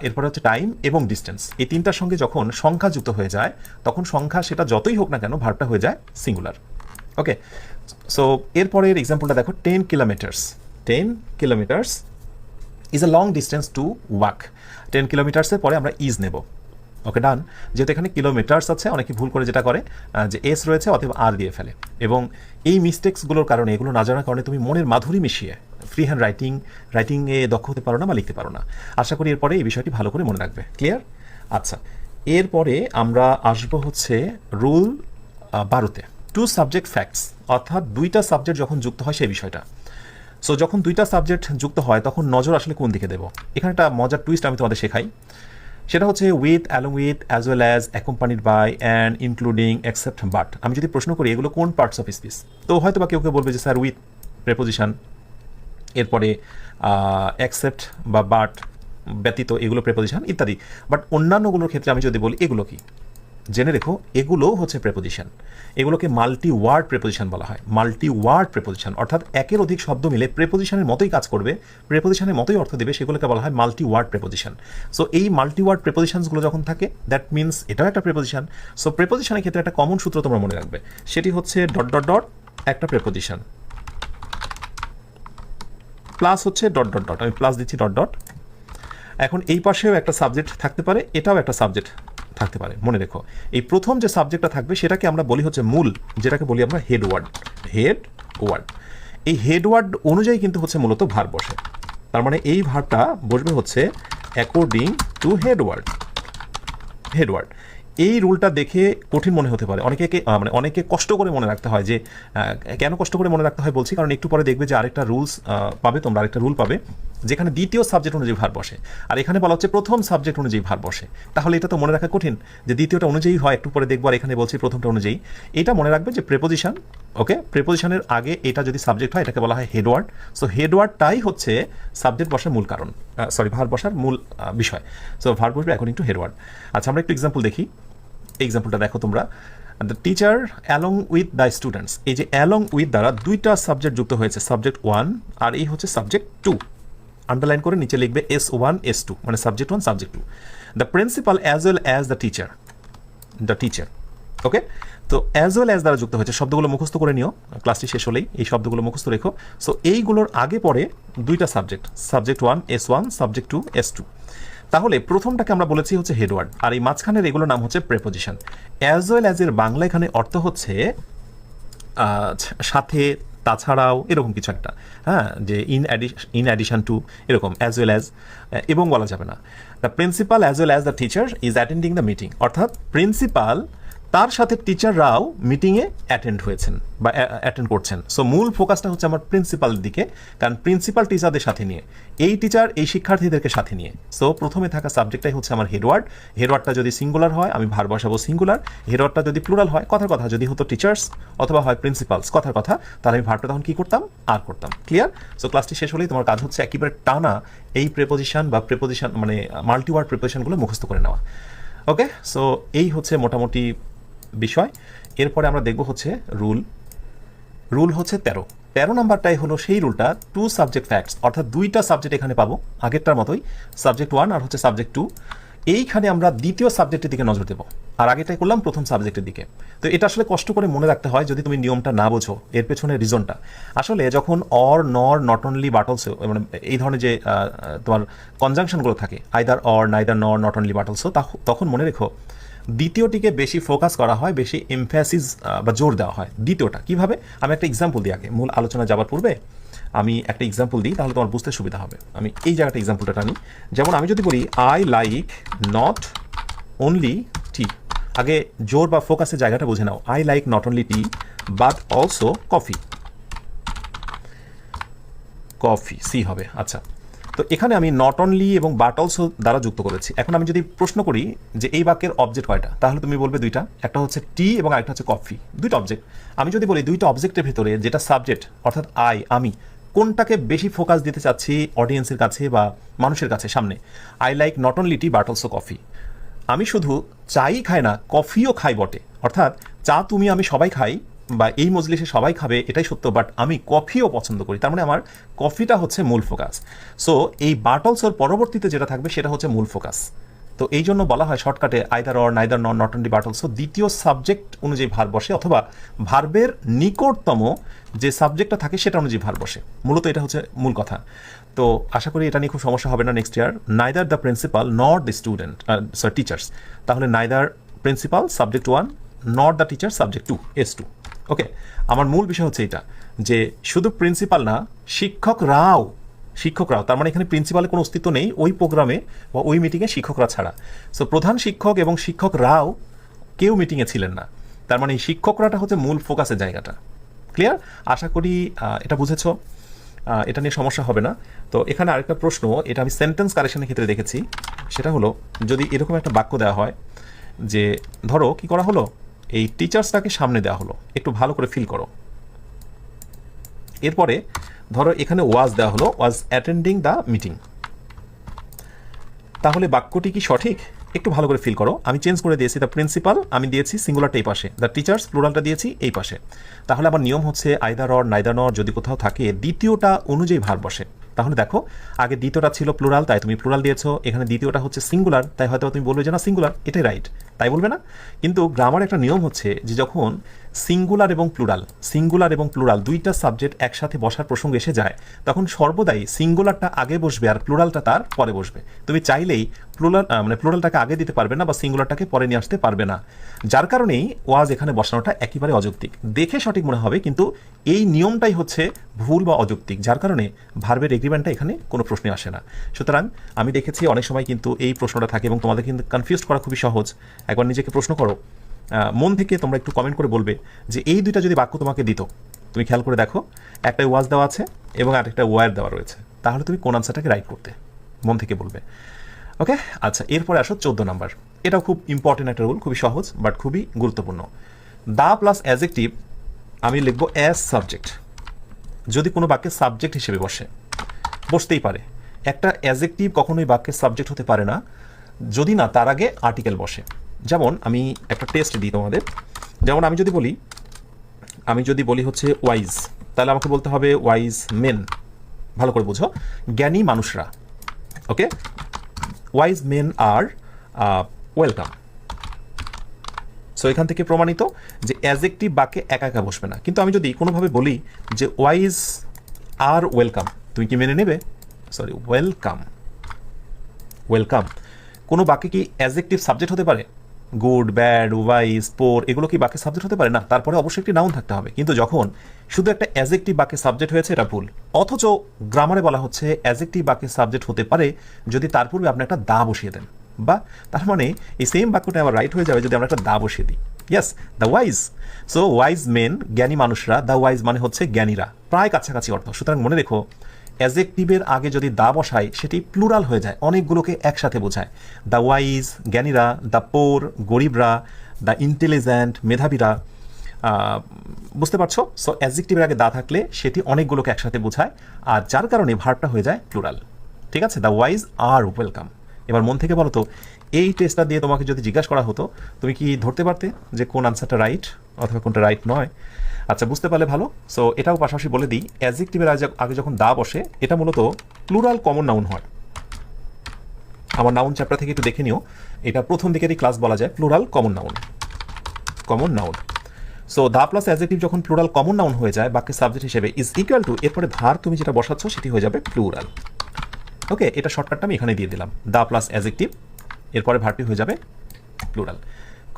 এরপরে হচ্ছে টাইম এবং ডিস্টেন্স, এই 3টার সঙ্গে যখন সংখ্যা যুক্ত হয়ে যায় তখন সংখ্যা সেটা যতই হোক না কেন ভার্বটা হয়ে যায় সিঙ্গুলার। ওকে, সো এরপরের এক্সাম্পলটা দেখো, 10 kilometres. 10 kilometres is a long distance to walk. 10 কিলোমিটার্সের পরে আমরা ইজ নেব। ওকে, ডান। যেহেতু এখানে কিলোমিটার্স আছে, অনেকে ভুল করে যেটা করে যে এস রয়েছে অথবা আর দিয়ে ফেলে, এবং এই মিস্টেক্সগুলোর কারণে, এগুলো না জানার কারণে তুমি মনের মাধুরী মিশিয়ে ফ্রি হ্যান্ড রাইটিংয়ে দক্ষ হতে পারো না বা লিখতে পারো না। আশা করি এরপরে এই বিষয়টি ভালো করে মনে রাখবে। ক্লিয়ার? আচ্ছা, এরপরে আমরা আসবো হচ্ছে রুল 12তে, 2 সাবজেক্ট ফ্যাক্টস, অর্থাৎ 2টা সাবজেক্ট যখন যুক্ত হয় সেই বিষয়টা। সো যখন 2টা সাবজেক্ট যুক্ত হয় তখন নজর আসলে কোন দিকে দেব? এখানে একটা মজার টুইস্ট আমি তোমাদের শেখাই, সেটা হচ্ছে with, along with, as well as, accompanied by, and, including, except, but. আমি যদি প্রশ্ন করি এগুলো কোন পার্টস অফ স্পিচ, তো হয়তো বা কেউ কেউ বলবে যে স্যার উইথ প্রেপোজিশন, এরপরে অ্যাকসেপ্ট বা বাট ব্যতীত এগুলো প্রেপোজিশন ইত্যাদি। বাট অন্যান্যগুলোর ক্ষেত্রে আমি যদি বলি এগুলো কি, জেনে রেখো এগুলোও হচ্ছে প্রেপোজিশন। এগুলোকে মাল্টি ওয়ার্ড প্রেপোজিশন বলা হয়। মাল্টি ওয়ার্ড প্রেপোজিশন অর্থাৎ একের অধিক শব্দ মিলে প্রেপোজিশনের মতোই কাজ করবে, প্রেপোজিশনের মতোই অর্থ দেবে, সেগুলোকে বলা হয় মাল্টি ওয়ার্ড প্রেপোজিশন। সো এই মাল্টি ওয়ার্ড প্রেপোজিশনসগুলো যখন থাকে দ্যাট মিনস এটাও একটা প্রেপোজিশন। সো প্রেপোজিশনের ক্ষেত্রে একটা কমন সূত্র তোমরা মনে রাখবে, সেটি হচ্ছে ডট ডট ডট একটা প্রেপোজিশন প্লাস হচ্ছে ডট ডট ডট, আমি প্লাস দিচ্ছি ডট ডট। এখন এই পাশেও একটা সাবজেক্ট থাকতে পারে, এটাও একটা সাবজেক্ট থাকতে পারে। মনে রেখো এই প্রথম যে সাবজেক্টটা থাকবে সেটাকে আমরা বলি হচ্ছে মূল, যেটাকে বলি আমরা হেড ওয়ার্ড। হেড ওয়ার্ড, এই হেড ওয়ার্ড অনুযায়ী কিন্তু হচ্ছে মূলত ভার্ব বসে। তার মানে এই ভার্বটা বসবে হচ্ছে according to head word. Head word, এই রুলটা দেখে কঠিন মনে হতে পারে, অনেকে কষ্ট করে মনে রাখতে হয়। যে কেন কষ্ট করে মনে রাখতে হয় বলছি, কারণ একটু পরে দেখবে যে আরেকটা রুলস পাবে, তোমরা আরেকটা রুল পাবে যেখানে দ্বিতীয় সাবজেক্ট অনুযায়ী ভার্ব বসে, আর এখানে বলা হচ্ছে প্রথম সাবজেক্ট অনুযায়ী ভার্ব বসে। তাহলে এটা তো মনে রাখা কঠিন যে দ্বিতীয়টা অনুযায়ী হয়, একটু পরে দেখবো, আর এখানে বলছি প্রথমটা অনুযায়ী। এটা মনে রাখবে যে প্রেপোজিশন, ওকে, প্রেপোজিশনের আগে এটা যদি সাবজেক্ট হয় এটাকে বলা হয় হেড ওয়ার্ড। সো হেড ওয়ার্ডটাই হচ্ছে সাবজেক্ট বসার মূল কারণ, ভার্ব বসার মূল বিষয়। সো ভার্ব বসবে অ্যাকর্ডিং টু হেড ওয়ার্ড। আচ্ছা, আমরা একটু এক্সাম্পল দেখি। এক্সাম্পলটা দেখো তোমরা, the teacher along with the students. এই যে অ্যালং উইথ দ্বারা 2টা সাবজেক্ট যুক্ত হয়েছে, সাবজেক্ট 1 আর এই হচ্ছে সাবজেক্ট 2। আন্ডারলাইন করে নিচে লিখবে S1 S2, মানে subject 1 subject 2। The principal as well as the teacher, okay. তো অ্যাজ ওয়েল অ্যাজ দ্বারা যুক্ত হয়েছে, শব্দগুলো মুখস্থ করে নিও, ক্লাসটি শেষ হলেই এই শব্দগুলো মুখস্থ রেখো। সো এইগুলোর আগে পরে 2টা subject, subject 1 S1, subject 2 S2। তাহলে প্রথমটাকে আমরা বলেছি হচ্ছে হেডওয়ার্ড, আর এই মাঝখানের এগুলোর নাম হচ্ছে প্রেপোজিশন। অ্যাজ ওয়েল অ্যাজ এর বাংলা এখানে অর্থ হচ্ছে সাথে, তাছাড়াও, এরকম কিছু একটা, হ্যাঁ, যে ইন অ্যাডিশন টু, এরকম অ্যাজ ওয়েল অ্যাজ, এবং বলা যাবে না। The principal as well as the teacher is attending the meeting, অর্থাৎ প্রিন্সিপাল তার সাথে টিচাররাও মিটিংয়ে অ্যাটেন্ড হয়েছেন বা অ্যাটেন্ড করছেন। সো মূল ফোকাসটা হচ্ছে আমার প্রিন্সিপালের দিকে, কারণ প্রিন্সিপাল টিচারদের সাথে নিয়ে, এই টিচার এই শিক্ষার্থীদেরকে সাথে নিয়ে। সো প্রথমে থাকা সাবজেক্টটাই হচ্ছে আমার হেডওয়ার্ড। হেডওয়ার্ডটা যদি সিঙ্গুলার হয় আমি ভার্ব বসাবো সিঙ্গুলার, হেডওয়ার্ডটা যদি প্লুরাল হয়, কথার কথা, যদি হতো টিচার্স অথবা হয় প্রিন্সিপালস, কথার কথা, তাহলে আমি ভার্বটা তখন কী করতাম, আর করতাম। ক্লিয়ার? সো ক্লাসটি শেষ হলেই তোমার কাজ হচ্ছে একেবারে টানা এই প্রেপোজিশন বা প্রেপোজিশন মানে মাল্টিওয়ার্ড প্রেপোজিশনগুলো মুখস্থ করে নেওয়া। ওকে, সো এই হচ্ছে মোটামুটি বিষয়। এরপরে আমরা দেখব হচ্ছে রুল হচ্ছে 13 নাম্বারটাই হলো সেই রুলটা, টু সাবজেক্ট ফ্যাক্টস, অর্থাৎ দুইটা সাবজেক্ট এখানে পাবো আগেরটার মতোই, সাবজেক্ট 1 আর হচ্ছে সাবজেক্ট 2। এইখানে আমরা দ্বিতীয় সাবজেক্টের দিকে নজর দেবো, আর আগেটাই করলাম প্রথম সাবজেক্টের দিকে। তো এটা আসলে কষ্ট করে মনে রাখতে হয় যদি তুমি নিয়মটা না বোঝো, এর পেছনে রিজনটা। আসলে যখন অর, নর, নট অনলি, বাট অলসো, মানে এই ধরনের যে তোমার কনজাংশনগুলো থাকে, আইদার অর, নাইদার, নর, নট অনলি, বাট অলসো, তখন মনে রেখো দ্বিতীয়টিকে বেশি ফোকাস করা হয়, বেশি এমফ্যাসিস বা জোর দেওয়া হয় দ্বিতীয়টা। কিভাবে? আমি একটা এক্সাম্পল দিই আগে, মূল আলোচনা যাবার পূর্বে আমি একটা এক্সাম্পল দিই, তাহলে তোমার বুঝতে সুবিধা হবে। আমি এই জায়গাটা এক্সাম্পলটা টানি। যেমন আমি যদি বলি I like not only tea, আগে জোর বা ফোকাসের জায়গাটা বুঝে নাও। I like not only tea but also coffee, coffee সি হবে। আচ্ছা, তো এখানে আমি নট অনলি এবং বাট অলসো দ্বারা যুক্ত করেছি। এখন আমি যদি প্রশ্ন করি যে এই বাক্যের অবজেক্ট কয়টা, তাহলে তুমি বলবে দুইটা, একটা হচ্ছে টি এবং আরেকটা হচ্ছে কফি, দুইটা অবজেক্ট। আমি যদি বলি দুইটা অবজেক্টের ভেতরে যেটা সাবজেক্ট অর্থাৎ আমি কোনটাকে বেশি ফোকাস দিতে চাচ্ছি অডিয়েন্সের কাছে বা মানুষের কাছে সামনে, I like not only tea but also coffee. আমি শুধু চাই খাই না, কফিও খাই বটে, অর্থাৎ চা তুমি আমি সবাই খাই বা এই মজলিসে সবাই খাবে এটাই সত্য, বাট আমি কফিও পছন্দ করি। তার মানে আমার কফিটা হচ্ছে মূল ফোকাস। সো এই বাট অলসোর পরবর্তীতে যেটা থাকবে সেটা হচ্ছে মূল ফোকাস। তো এই জন্য বলা হয় শর্টকাটে either or, neither, not, not only, but also দ্বিতীয় সাবজেক্ট অনুযায়ী ভার বসে, অথবা ভার্বের নিকটতম যে সাবজেক্টটা থাকে সেটা অনুযায়ী ভার বসে। মূলত এটা হচ্ছে মূল কথা। তো আশা করি এটা নিয়ে খুব সমস্যা হবে না next year. Neither the principal not the student, sorry teachers, তাহলে neither principal subject 1, not the teacher subject 2, S2। Okay, আমার মূল বিষয় হচ্ছে এটা যে শুধু প্রিন্সিপাল না, শিক্ষকরাও, তার মানে এখানে প্রিন্সিপালের কোনো অস্তিত্ব নেই ওই প্রোগ্রামে বা ওই মিটিংয়ে শিক্ষকরা ছাড়া। সো প্রধান শিক্ষক এবং শিক্ষকরাও কেউ মিটিংয়ে ছিলেন না, তার মানে এই শিক্ষকরাটা হচ্ছে মূল ফোকাসের জায়গাটা। ক্লিয়ার? আশা করি এটা বুঝেছো, এটা নিয়ে সমস্যা হবে না। তো এখানে আরেকটা প্রশ্ন, এটা আমি সেন্টেন্স কারেকশনের ক্ষেত্রে দেখেছি, সেটা হলো যদি এরকম একটা বাক্য দেওয়া হয় যে ধরো কি করা হলো, এই টিচার্সটাকে সামনে দেওয়া হলো, একটু ভালো করে ফিল করো। এরপরে ধরো এখানে ওয়াজ দেওয়া হলো, ওয়াজ অ্যাটেন্ডিং দ্য মিটিং, তাহলে বাক্যটি কি সঠিক? একটু ভালো করে ফিল করো। আমি চেঞ্জ করে দিয়েছি, দ্য প্রিন্সিপাল আমি দিয়েছি সিঙ্গুলারটা এই পাশে, দ্য টিচার্স প্লুরালটা দিয়েছি এই পাশে। তাহলে আমার নিয়ম হচ্ছে আইদার অর, নাইদার নর যদি কোথাও থাকে দ্বিতীয়টা অনুযায়ী ভার বসে। তাহলে দেখো আগে দ্বিতীয়টা ছিল প্লুরাল, তাই তুমি প্লুরাল দিয়েছো, এখানে দ্বিতীয়টা হচ্ছে সিঙ্গুলার, তাই হয়তো তুমি বলবে যে না সিঙ্গুলার, এটাই রাইট, তাই বলবে না। কিন্তু গ্রামার একটা নিয়ম হচ্ছে যে যখন সিঙ্গুলার এবং প্লুরাল দুইটা সাবজেক্ট একসাথে বসার প্রসঙ্গ এসে যায়, তখন সর্বদাই সিঙ্গুলারটা আগে বসবে আর প্লুরালটা তার পরে বসবে। তুমি চাইলেই প্লুরালটাকে আগে দিতে পারবে না বা সিঙ্গুলারটাকে পরে নিয়ে আসতে পারবে না, যার কারণেই ওয়াজ এখানে বসানোটা একেবারে অযৌক্তিক। দেখে সঠিক মনে হবে কিন্তু এই নিয়মটাই হচ্ছে ভুল বা অযৌক্তিক, যার কারণে ভার্বের এগ্রিমেন্টটা এখানে কোনো প্রশ্নে আসে না। সুতরাং আমি দেখেছি অনেক সময় কিন্তু এই প্রশ্নটা থাকে এবং তোমাদের কিন্তু কনফিউজ করা খুবই সহজ। একবার নিজেকে প্রশ্ন করো, মন থেকে তোমরা একটু কমেন্ট করে বলবে যে এই দুইটা যদি বাক্য তোমাকে দিত, তুমি খেয়াল করে দেখো একটা ওয়াজ দেওয়া আছে এবং আরেকটা ওয়ার দেওয়া রয়েছে, তাহলে তুমি কোন আনসারটাকে রাইট করতে, মন থেকে বলবে। ওকে, আচ্ছা এরপরে আসো 14 নাম্বার। এটাও খুব ইম্পর্টেন্ট একটা রুল, খুবই সহজ বাট খুবই গুরুত্বপূর্ণ। দা প্লাস অ্যাডজেক্টিভ আমি লিখবো অ্যাজ সাবজেক্ট, যদি কোনো বাক্যের সাবজেক্ট হিসেবে বসতেই পারে। একটা অ্যাডজেক্টিভ কখনোই বাক্যের সাবজেক্ট হতে পারে না যদি না তার আগে আর্টিকেল বসে। যেমন আমি একটা টেস্ট দিই তোমাদের, যেমন আমি যদি বলি হচ্ছে ওয়াইজ, তাহলে আমাকে বলতে হবে ওয়াইজ মেন, ভালো করে বুঝো, জ্ঞানী মানুষরা। ওকে, ওয়াইজ মেন আর ওয়েলকাম। সো এখান থেকে প্রমাণিত যে অ্যাডজেক্টিভ বাক্যে একা একা বসবে না। কিন্তু আমি যদি কোনোভাবে বলি যে ওয়াইজ আর ওয়েলকাম, তুমি কি মেনে নেবে? সরি, ওয়েলকাম কোনো বাক্যে কি অ্যাডজেক্টিভ সাবজেক্ট হতে পারে? গুড, ব্যাড, ওয়াইজ, পোর এগুলো কি বাক্যের সাবজেক্ট হতে পারে না? তারপরে অবশ্যই একটি নাউন থাকতে হবে। কিন্তু যখন শুধু একটা অ্যাডজেক্টিভ বাক্যের সাবজেক্ট হয়েছে এটা ভুল। অথচ গ্রামারে বলা হচ্ছে অ্যাডজেক্টিভ বাক্যের সাবজেক্ট হতে পারে যদি তার পূর্বে আপনি একটা দা বসিয়ে দেন, বা তার মানে এই সেম বাক্যটা আবার রাইট হয়ে যাবে যদি আমরা একটা দা বসিয়ে দিই। Yes, the wise. So wise men, জ্ঞানী মানুষরা, দ্য ওয়াইজ মানে হচ্ছে জ্ঞানীরা, প্রায় কাছাকাছি অর্থ। সুতরাং মনে রেখো অ্যাডজেক্টিভের আগে যদি দা বসায় সেটি প্লুরাল হয়ে যায়, অনেকগুলোকে একসাথে বোঝায়। দ্য ওয়াইজ জ্ঞানীরা, দ্য পোর গরিবরা, দ্য ইন্টেলিজেন্ট মেধাবীরা, বুঝতে পারছো? সো অ্যাডজেক্টিভের আগে দা থাকলে সেটি অনেকগুলোকে একসাথে বোঝায়, আর যার কারণে ভার্বটা হয়ে যায় প্লুরাল। ঠিক আছে, দ্য ওয়াইজ আর ওয়েলকাম। এবার মন থেকে বলো তো, এই টেস্টটা দিয়ে তোমাকে যদি জিজ্ঞাসা করা হতো, তুমি কি ধরতে পারতে যে কোন আনসারটা রাইট অথবা কোনটা রাইট নয়? আচ্ছা, বুঝতে পারলে ভালো। সো এটাও পাশাপাশি বলে দিই, অ্যাডজেক্টিভের আগে যখন দা বসে, এটা মূলত প্লুরাল কমন নাউন হয়। আমার নাউন চ্যাপ্টার থেকে একটু দেখে নিও, এটা প্রথম দিকেরই ক্লাস বলা যায় plural common noun. Common noun. So the plus adjective যখন প্লুরাল কমন নাউন হয়ে যায় বাক্যের সাবজেক্ট হিসেবে, ইজ ইকুয়াল টু এরপরে ভার তুমি যেটা বসাচ্ছ সেটি হয়ে যাবে প্লুরাল। ওকে, এটা শর্টকাটটা আমি এখানে দিয়ে দিলাম, দা প্লাস অ্যাডজেক্টিভ, এরপরে ভারটি হয়ে যাবে প্লুরাল।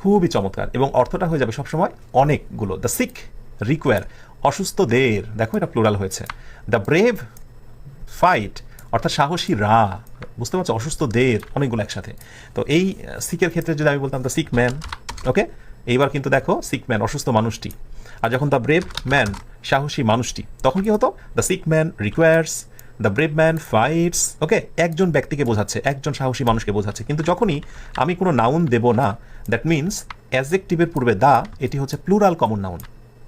খুবই চমৎকার, এবং অর্থটা হয়ে যাবে সবসময় অনেকগুলো। দ্য সিক রিকোয়ার, অসুস্থদের, দেখো এটা প্লুরাল হয়েছে। দ্য ব্রেভ ফাইট, অর্থাৎ সাহসীরা, বুঝতে পারছো, অসুস্থদের অনেকগুলো একসাথে। তো এই সিকের ক্ষেত্রে যদি আমি বলতাম দ্য সিক ম্যান, ওকে, এইবার কিন্তু দেখো সিক ম্যান অসুস্থ মানুষটি, আর যখন দ্য ব্রেভ ম্যান সাহসী মানুষটি, তখন কি হতো? The sick man requires, the brave man fights. Okay, একজন ব্যক্তিকে বোঝাচ্ছে, একজন সাহসী মানুষকে বোঝাচ্ছে। কিন্তু যখনই আমি কোনো নাউন দেব না, দ্যাট মিনস অ্যাডজেক্টিভের পূর্বে দা, এটি হচ্ছে প্লুরাল কমন নাউন।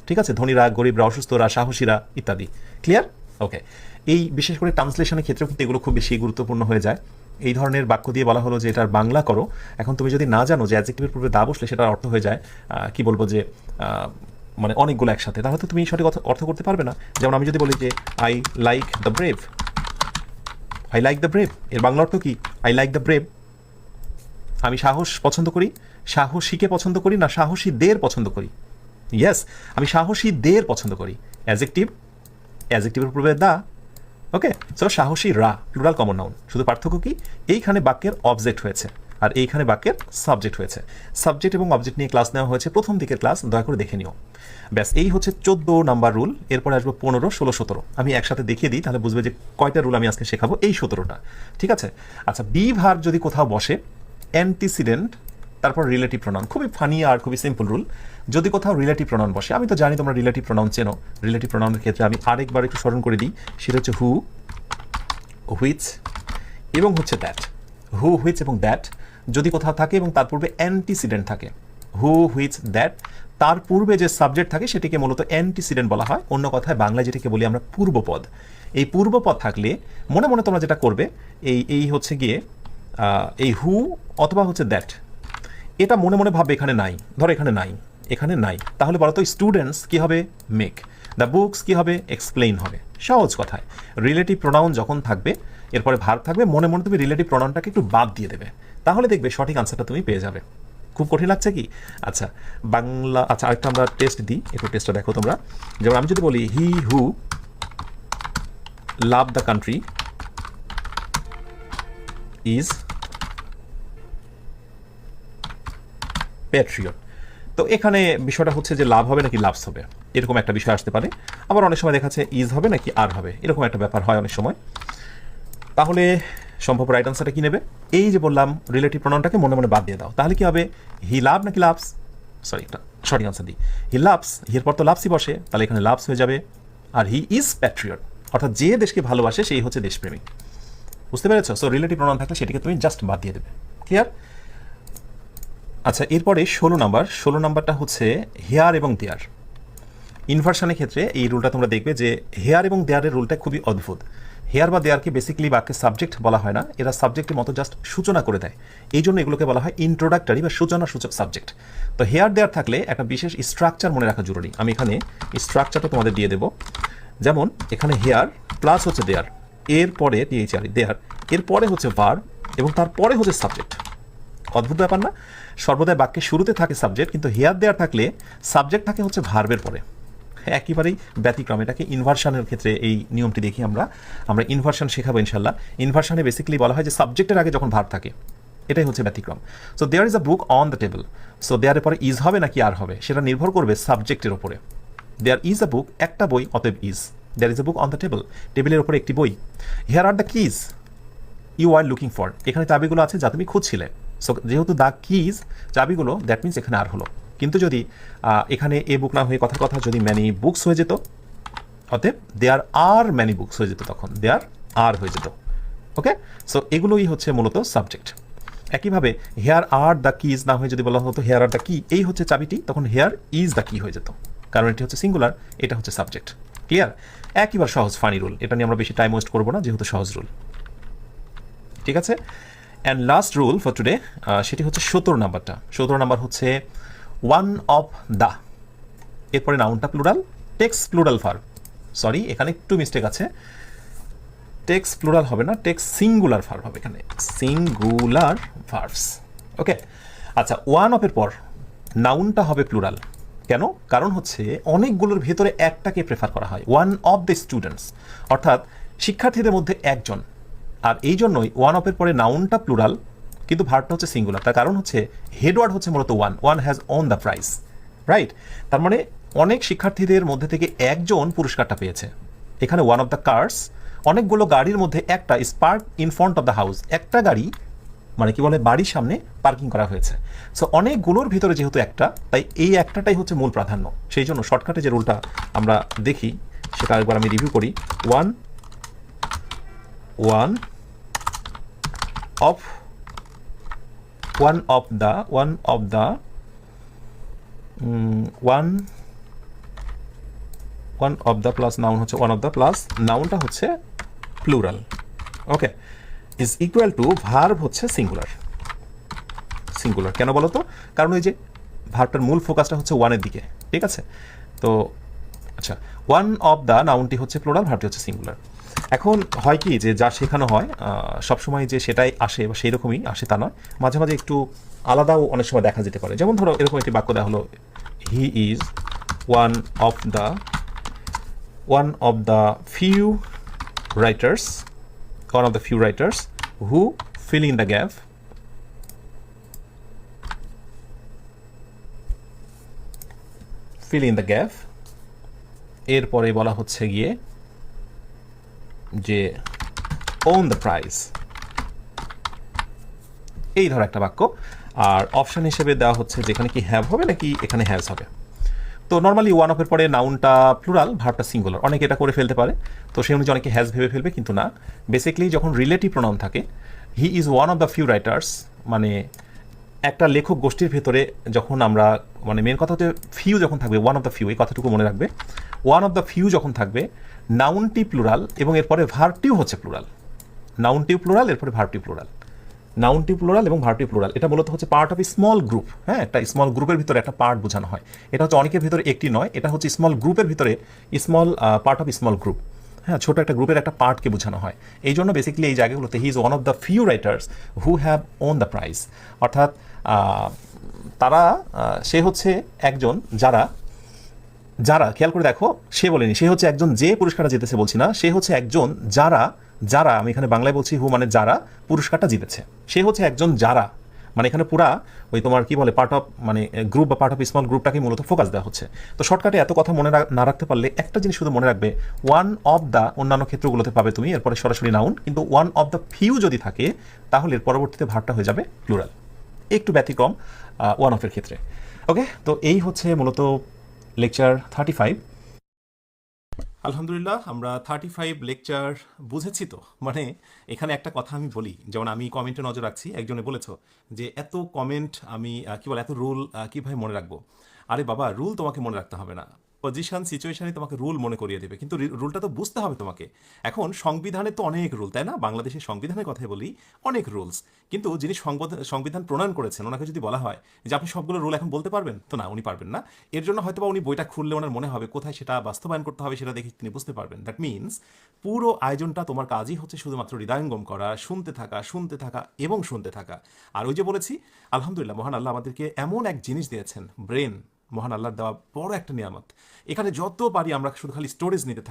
ঠিক আছে, ধনীরা, গরিবরা, অসুস্থরা, সাহসীরা ইত্যাদি। ক্লিয়ার? ওকে, এই বিশেষ করে ট্রান্সলেশনের ক্ষেত্রে কিন্তু এগুলো খুব বেশি গুরুত্বপূর্ণ হয়ে যায়। এই ধরনের বাক্য দিয়ে বলা হলো যে এটার বাংলা করো, এখন তুমি যদি না জানো যে অ্যাডজেক্টিভের পূর্বে দা বসলে সেটার অর্থ হয়ে যায় কি বলবো যে মানে অনেকগুলো একসাথে, তাহলে তো তুমি সঠিক অর্থ করতে পারবে না। যেমন আমি যদি বলি যে I like the brave, I like the brave, এর বাংলা অর্থ কি? আই লাইক দ্য ব্রেভ, আমি সাহস পছন্দ করি, সাহসীকে পছন্দ করি না সাহসীদের পছন্দ করি? ইয়েস, আমি সাহসীদের পছন্দ করি। অ্যাডজেক্টিভ, অ্যাডজেক্টিভের পূর্বে দা। ওকে, সো সাহসী রা প্লুরাল কমন নাউন। শুধু পার্থক্য কি? এইখানে বাক্যের অবজেক্ট হয়েছে আর এইখানে বাক্যের সাবজেক্ট হয়েছে। সাবজেক্ট এবং অবজেক্ট নিয়ে ক্লাস নেওয়া হয়েছে প্রথম দিকের ক্লাস, দয়া করে দেখে নিও। ব্যাস, এই হচ্ছে 14 নাম্বার রুল। এরপরে আসবে 15, 16, 17। আমি একসাথে দেখিয়ে দিই, তাহলে বুঝবে যে কয়টা রুল আমি আজকে শেখাবো। এই 17টা, ঠিক আছে? আচ্ছা, বি ভার্ব যদি কোথাও বসে, অ্যান্টিসিডেন্ট, তারপর রিলেটিভ প্রোনাউন, খুবই ফানি আর খুবই সিম্পল রুল। যদি কোথাও রিলেটিভ প্রোনাউন বসে, আমি তো জানি তোমরা রিলেটিভ প্রোনাউন চেনো। রিলেটিভ প্রোনাউনের ক্ষেত্রে আমি আরেকবার একটু স্মরণ করে দিই, সেটা হচ্ছে হু, হুইচ এবং হচ্ছে দ্যাট। হু, হুইচ এবং দ্যাট যদি কোথাও থাকে এবং তার পূর্বে অ্যান্টিসিডেন্ট থাকে, হু, হুইচ, দ্যাট, তার পূর্বে যে সাবজেক্ট থাকে সেটিকে মূলত অ্যান্টিসিডেন্ট বলা হয়। অন্য কথায় বাংলায় যেটাকে বলি আমরা পূর্বপদ। এই পূর্বপদ থাকলে মনে মনে তোমরা যেটা করবে, এই হচ্ছে গিয়ে এই হু অথবা হচ্ছে দ্যাট, এটা মনে মনে ভাববে এখানে নাই। ধরো এখানে নাই, এখানে নাই, তাহলে বলো তো স্টুডেন্টস কি হবে? মেক। দ্য বুকস কি হবে? এক্সপ্লেইন হবে। সহজ কথায় রিলেটিভ প্রোনাউন যখন থাকবে, এরপরে ভার্ব থাকবে, মনে মনে তুমি রিলেটিভ প্রোনাউনটাকে একটু বাদ দিয়ে দেবে, তাহলে দেখবে সঠিক আনসারটা তুমি পেয়ে যাবে। খুব কঠিন লাগছে কি? আচ্ছা, বাংলা, আচ্ছা আরেকটা আমরা টেস্ট দিই, একটু টেস্টটা দেখো তোমরা। যেমন আমি যদি বলি he who love the country is patriot, তো এখানে বিষয়টা হচ্ছে যে লাভ হবে নাকি লাভস হবে, এরকম একটা বিষয় আসতে পারে। আবার অনেক সময় দেখাচ্ছে ইজ হবে নাকি আর হবে, এরকম একটা ব্যাপার হয় অনেক সময়। তাহলে সম্ভব রাইট আনসারটা কি নেবে? এই যে বললাম রিলেটিভ প্রোনাউনটাকে মনে মনে বাদ দিয়ে দাও, তাহলে কি হবে? হি লাভ নাকি লাভস? সরি, একটা সঠিক আনসার দিই, হি লাভস। হির পর তো লাভসই বসে, তাহলে এখানে লাভস হয়ে যাবে। আর হি ইজ প্যাট্রিয়ট, অর্থাৎ যে দেশকে ভালোবাসে সেই হচ্ছে দেশপ্রেমিক। বুঝতে পেরেছো? সো রিলেটিভ প্রোনাউন থাকলে সেটিকে তুমি জাস্ট বাদ দিয়ে দেবে। ক্লিয়ার? আচ্ছা, এরপরে 16 নাম্বারটা হচ্ছে হেয়ার এবং দেয়ার। ইনভার্সনের ক্ষেত্রে এই রুলটা তোমরা দেখবে যে হেয়ার এবং দেয়ারের রুলটা খুবই অদ্ভুত। হেয়ার বা দেয়ারকে বেসিক্যালি বাক্যের সাবজেক্ট বলা হয় না, এরা সাবজেক্টের মতো জাস্ট সূচনা করে দেয়। এই জন্য এগুলোকে বলা হয় ইন্ট্রোডাক্টরি বা সূচনা সূচক সাবজেক্ট। তো হেয়ার দেয়ার থাকলে একটা বিশেষ স্ট্রাকচার মনে রাখা জরুরি। আমি এখানে স্ট্রাকচারটা তোমাদের দিয়ে দেবো। যেমন এখানে হেয়ার প্লাস হচ্ছে দেয়ার, এরপরে টিএইচআর দেয়ার, এরপরে হচ্ছে ভার্ব এবং তারপরে হচ্ছে সাবজেক্ট। অদ্ভুত ব্যাপার না? সর্বদাই বাক্যের শুরুতে থাকে সাবজেক্ট, কিন্তু হেয়ার দেয়ার থাকলে সাবজেক্ট থাকে হচ্ছে ভার্বের পরে। একেবারেই ব্যতিক্রম। এটাকে ইনভার্সনের ক্ষেত্রে এই নিয়মটি দেখি আমরা ইনভার্সন শেখাবো ইনশাল্লাহ। ইনভার্সনে বেসিক্যালি বলা হয় যে সাবজেক্টের আগে যখন ভার্ব থাকে, এটাই হচ্ছে ব্যতিক্রম। So there is a book on the table, so দেয়ারের পরে ইজ হবে নাকি আর হবে সেটা নির্ভর করবে সাবজেক্টের ওপরে। দেয়ার ইজ আ বুক, একটা বই, অতএব is. There is a book on the table, টেবিলের ওপরে একটি বই। Here are the keys you are looking for, এখানে চাবিগুলো আছে যা তুমি খুঁজছিলে। সো যেহেতু দ্য কিজ চাবিগুলো, দ্যাট মিনস এখানে আর হলো। কিন্তু যদি এখানে এ বুক না হয়ে কথার কথা যদি ম্যানি বুকস হয়ে যেত, অতএব দেয়ার আর ম্যানি বুকস হয়ে যেত, তখন দেয়ার আর হয়ে যেত। ওকে, সো এগুলোই হচ্ছে মূলত সাবজেক্ট। একইভাবে হেয়ার আর দ্য কিজ না হয়ে যদি বলা হতো হেয়ার আর দ্য কি, এই হচ্ছে চাবিটি, তখন হেয়ার ইজ দ্য কি হয়ে যেত, কারণ এটি হচ্ছে সিঙ্গুলার, এটা হচ্ছে সাবজেক্ট। ক্লিয়ার? একইবার সহজ ফানি রুল, এটা নিয়ে আমরা বেশি টাইম ওয়েস্ট করবো না যেহেতু সহজ রুল। ঠিক আছে, and last rule for today, সেটি হচ্ছে 17 নাম্বারটা। 17 নাম্বার হচ্ছে ওয়ান অফ দ্য, এরপরে নাউনটা plural, takes plural verb, sorry এখানে একটু মিস্টেক আছে, টেক্স প্লুরাল হবে না, টেক্স সিঙ্গুলার ভার্ব হবে এখানে, সিঙ্গুলার ভার্বস। ওকে, আচ্ছা ওয়ান অফের পর নাউনটা হবে প্লুরাল। কেন? কারণ হচ্ছে অনেকগুলোর ভেতরে একটাকে প্রেফার করা হয়, ওয়ান অফ দ্য স্টুডেন্টস, অর্থাৎ শিক্ষার্থীদের মধ্যে একজন। আর এই জন্যই ওয়ান অফের পরে নাউনটা প্লুরাল কিন্তু ভার্বটা হচ্ছে সিঙ্গুলার। তার কারণ হচ্ছে হেডওয়ার্ড হচ্ছে মূলত one, one has won the prize, right? তার মানে অনেক শিক্ষার্থীদের মধ্যে থেকে একজন পুরস্কারটা পেয়েছে। এখানে ওয়ান অফ দ্য কার্স, অনেকগুলো গাড়ির মধ্যে একটা is park in front of the house, একটা গাড়ি মানে কি বলে বাড়ির সামনে পার্কিং করা হয়েছে। সো অনেকগুলোর ভিতরে যেহেতু একটা, তাই এই একটাটাই হচ্ছে মূল প্রাধান্য। সেই জন্য শর্টকাটে যে রুলটা আমরা দেখি সেটা একবার আমি রিভিউ করি। One one of one of the one of the one one of the plus noun হচ্ছে ওয়ান অফ দ্য প্লাস নাউনটা হচ্ছে plural. Okay, is equal to verb হচ্ছে সিঙ্গুলার। সিঙ্গুলার কেন বলো তো? কারণ ওই যে ভার্বটার মূল ফোকাসটা হচ্ছে ওয়ানের দিকে, ঠিক আছে? তো আচ্ছা, ওয়ান অফ দ্য নাউনটি হচ্ছে প্লুরাল, ভার্বটি হচ্ছে সিঙ্গুলার। এখন হয় কি যে যা শেখানো হয় সবসময় যে সেটাই আসে বা সেই রকমই আসে তা নয়, মাঝে মাঝে একটু আলাদাও অনেক সময় দেখা যেতে পারে। যেমন ধরো এরকম একটি বাক্য দেওয়া হলো, he is one of the few writers, one of the few writers who fill in the gap, এরপরে বলা হচ্ছে গিয়ে যে own the prize, এই ধর একটা বাক্য। আর অপশন হিসেবে দেওয়া হচ্ছে যেখানে কি হ্যাভ হবে নাকি এখানে হ্যাজ হবে। তো নর্মালি ওয়ান অফের পরে নাউনটা প্লুরাল, ভার্বটা সিঙ্গুলার, অনেকে এটা করে ফেলতে পারে। তো সেই অনুযায়ী অনেকে হ্যাজ ভেবে ফেলবে, কিন্তু না। বেসিক্যালি যখন রিলেটিভ প্রোনাউন থাকে, he is one of the few writers, মানে একটা লেখক গোষ্ঠীর ভেতরে যখন আমরা, মানে মেন কথা হচ্ছে ফিউ যখন থাকবে, ওয়ান অফ দ্য ফিউ, এই কথাটুকু মনে রাখবে। ওয়ান অফ দ্য ফিউ যখন থাকবে, নাউনটি প্লুরাল এবং এরপরে ভার্বটিও হচ্ছে প্লুরাল। নাউনটিও প্লুরাল, এরপরে ভার্বটিও প্লুরাল। নাউনটি প্লুরাল এবং ভার্বটি প্লুরাল, এটা মূলত হচ্ছে পার্ট অফ স্মল গ্রুপ। হ্যাঁ, একটা স্মল গ্রুপের ভিতরে একটা পার্ট বোঝানো হয়। এটা হচ্ছে অনেকের ভিতরে একটি নয়, এটা হচ্ছে স্মল গ্রুপের ভিতরে small part of small group. হ্যাঁ, ছোট একটা গ্রুপের একটা পার্টকে বোঝানো হয়। এই জন্য বেসিক্যালি এই জায়গাগুলোতে he is one of the few writers who have won the prize, অর্থাৎ তারা সে হচ্ছে একজন যারা, খেয়াল করে দেখো, সে বলেনি সে হচ্ছে একজন যে পুরস্কারটা জিতেছে, বলছি না, সে হচ্ছে একজন যারা আমি এখানে বাংলায় বলছি হু মানে যারা পুরস্কারটা জিতেছে, সে হচ্ছে একজন যারা, মানে এখানে পুরা ওই তোমার কি বলে পার্ট অফ মানে গ্রুপ বা পার্ট অফ স্মল গ্রুপটাকে মূলত ফোকাস দেওয়া হচ্ছে। তো শর্টকাটে এত কথা মনে না রাখতে পারলে একটা জিনিস শুধু মনে রাখবে, ওয়ান অফ দ্য অন্যান্য ক্ষেত্রগুলোতে পাবে তুমি, এরপরে সরাসরি নাউন, কিন্তু ওয়ান অফ দ্য ফিউ যদি থাকে তাহলে এর পরবর্তীতে ভার্বটা হয়ে যাবে প্লুরাল, একটু ব্যতিক্রম ওয়ান অফের ক্ষেত্রে। ওকে, তো এই হচ্ছে মূলত লেকচার 35। আলহামদুলিল্লাহ, আমরা 35 লেকচার বুঝেছি। তো মানে এখানে একটা কথা আমি বলি, যেমন আমি কমেন্টে নজর রাখছি, একজনে বলেছো যে এত কমেন্ট আমি কি বলে এত রুল কিভাবে মনে রাখবো। আরে বাবা, রুল তোমাকে মনে রাখতে হবে না, পজিশন সিচুয়েশনে তোমাকে রুল মনে করিয়ে দেবে, কিন্তু রুলটা তো বুঝতে হবে তোমাকে। এখন সংবিধানে তো অনেক রুল, তাই না? বাংলাদেশের সংবিধানের কথাই বলি, অনেক রুলস। কিন্তু যিনি সংবিধান প্রণয়ন করেছেন ওনাকে যদি বলা হয় যে আপনি সবগুলো রুল এখন বলতে পারবেন, তো না, উনি পারবেন না। এর জন্য হয়তো বা উনি বইটা খুললে ওনার মনে হবে কোথায় সেটা বাস্তবায়ন করতে হবে, সেটা দেখে তিনি বুঝতে পারবেন। দ্যাট মিনস পুরো আয়োজনটা তোমার কাজই হচ্ছে শুধুমাত্র হৃদয়ঙ্গম করা, শুনতে থাকা এবং শুনতে থাকা। আর ওই যে বলেছি, আলহামদুলিল্লাহ, মহান আল্লাহ আমাদেরকে এমন এক জিনিস দিয়েছেন, ব্রেন, মহান আল্লাহর দেওয়া বড় একটা নিয়ামত। এখানে যত পারি আমরা শুধু খালি স্টোরেজ নিতে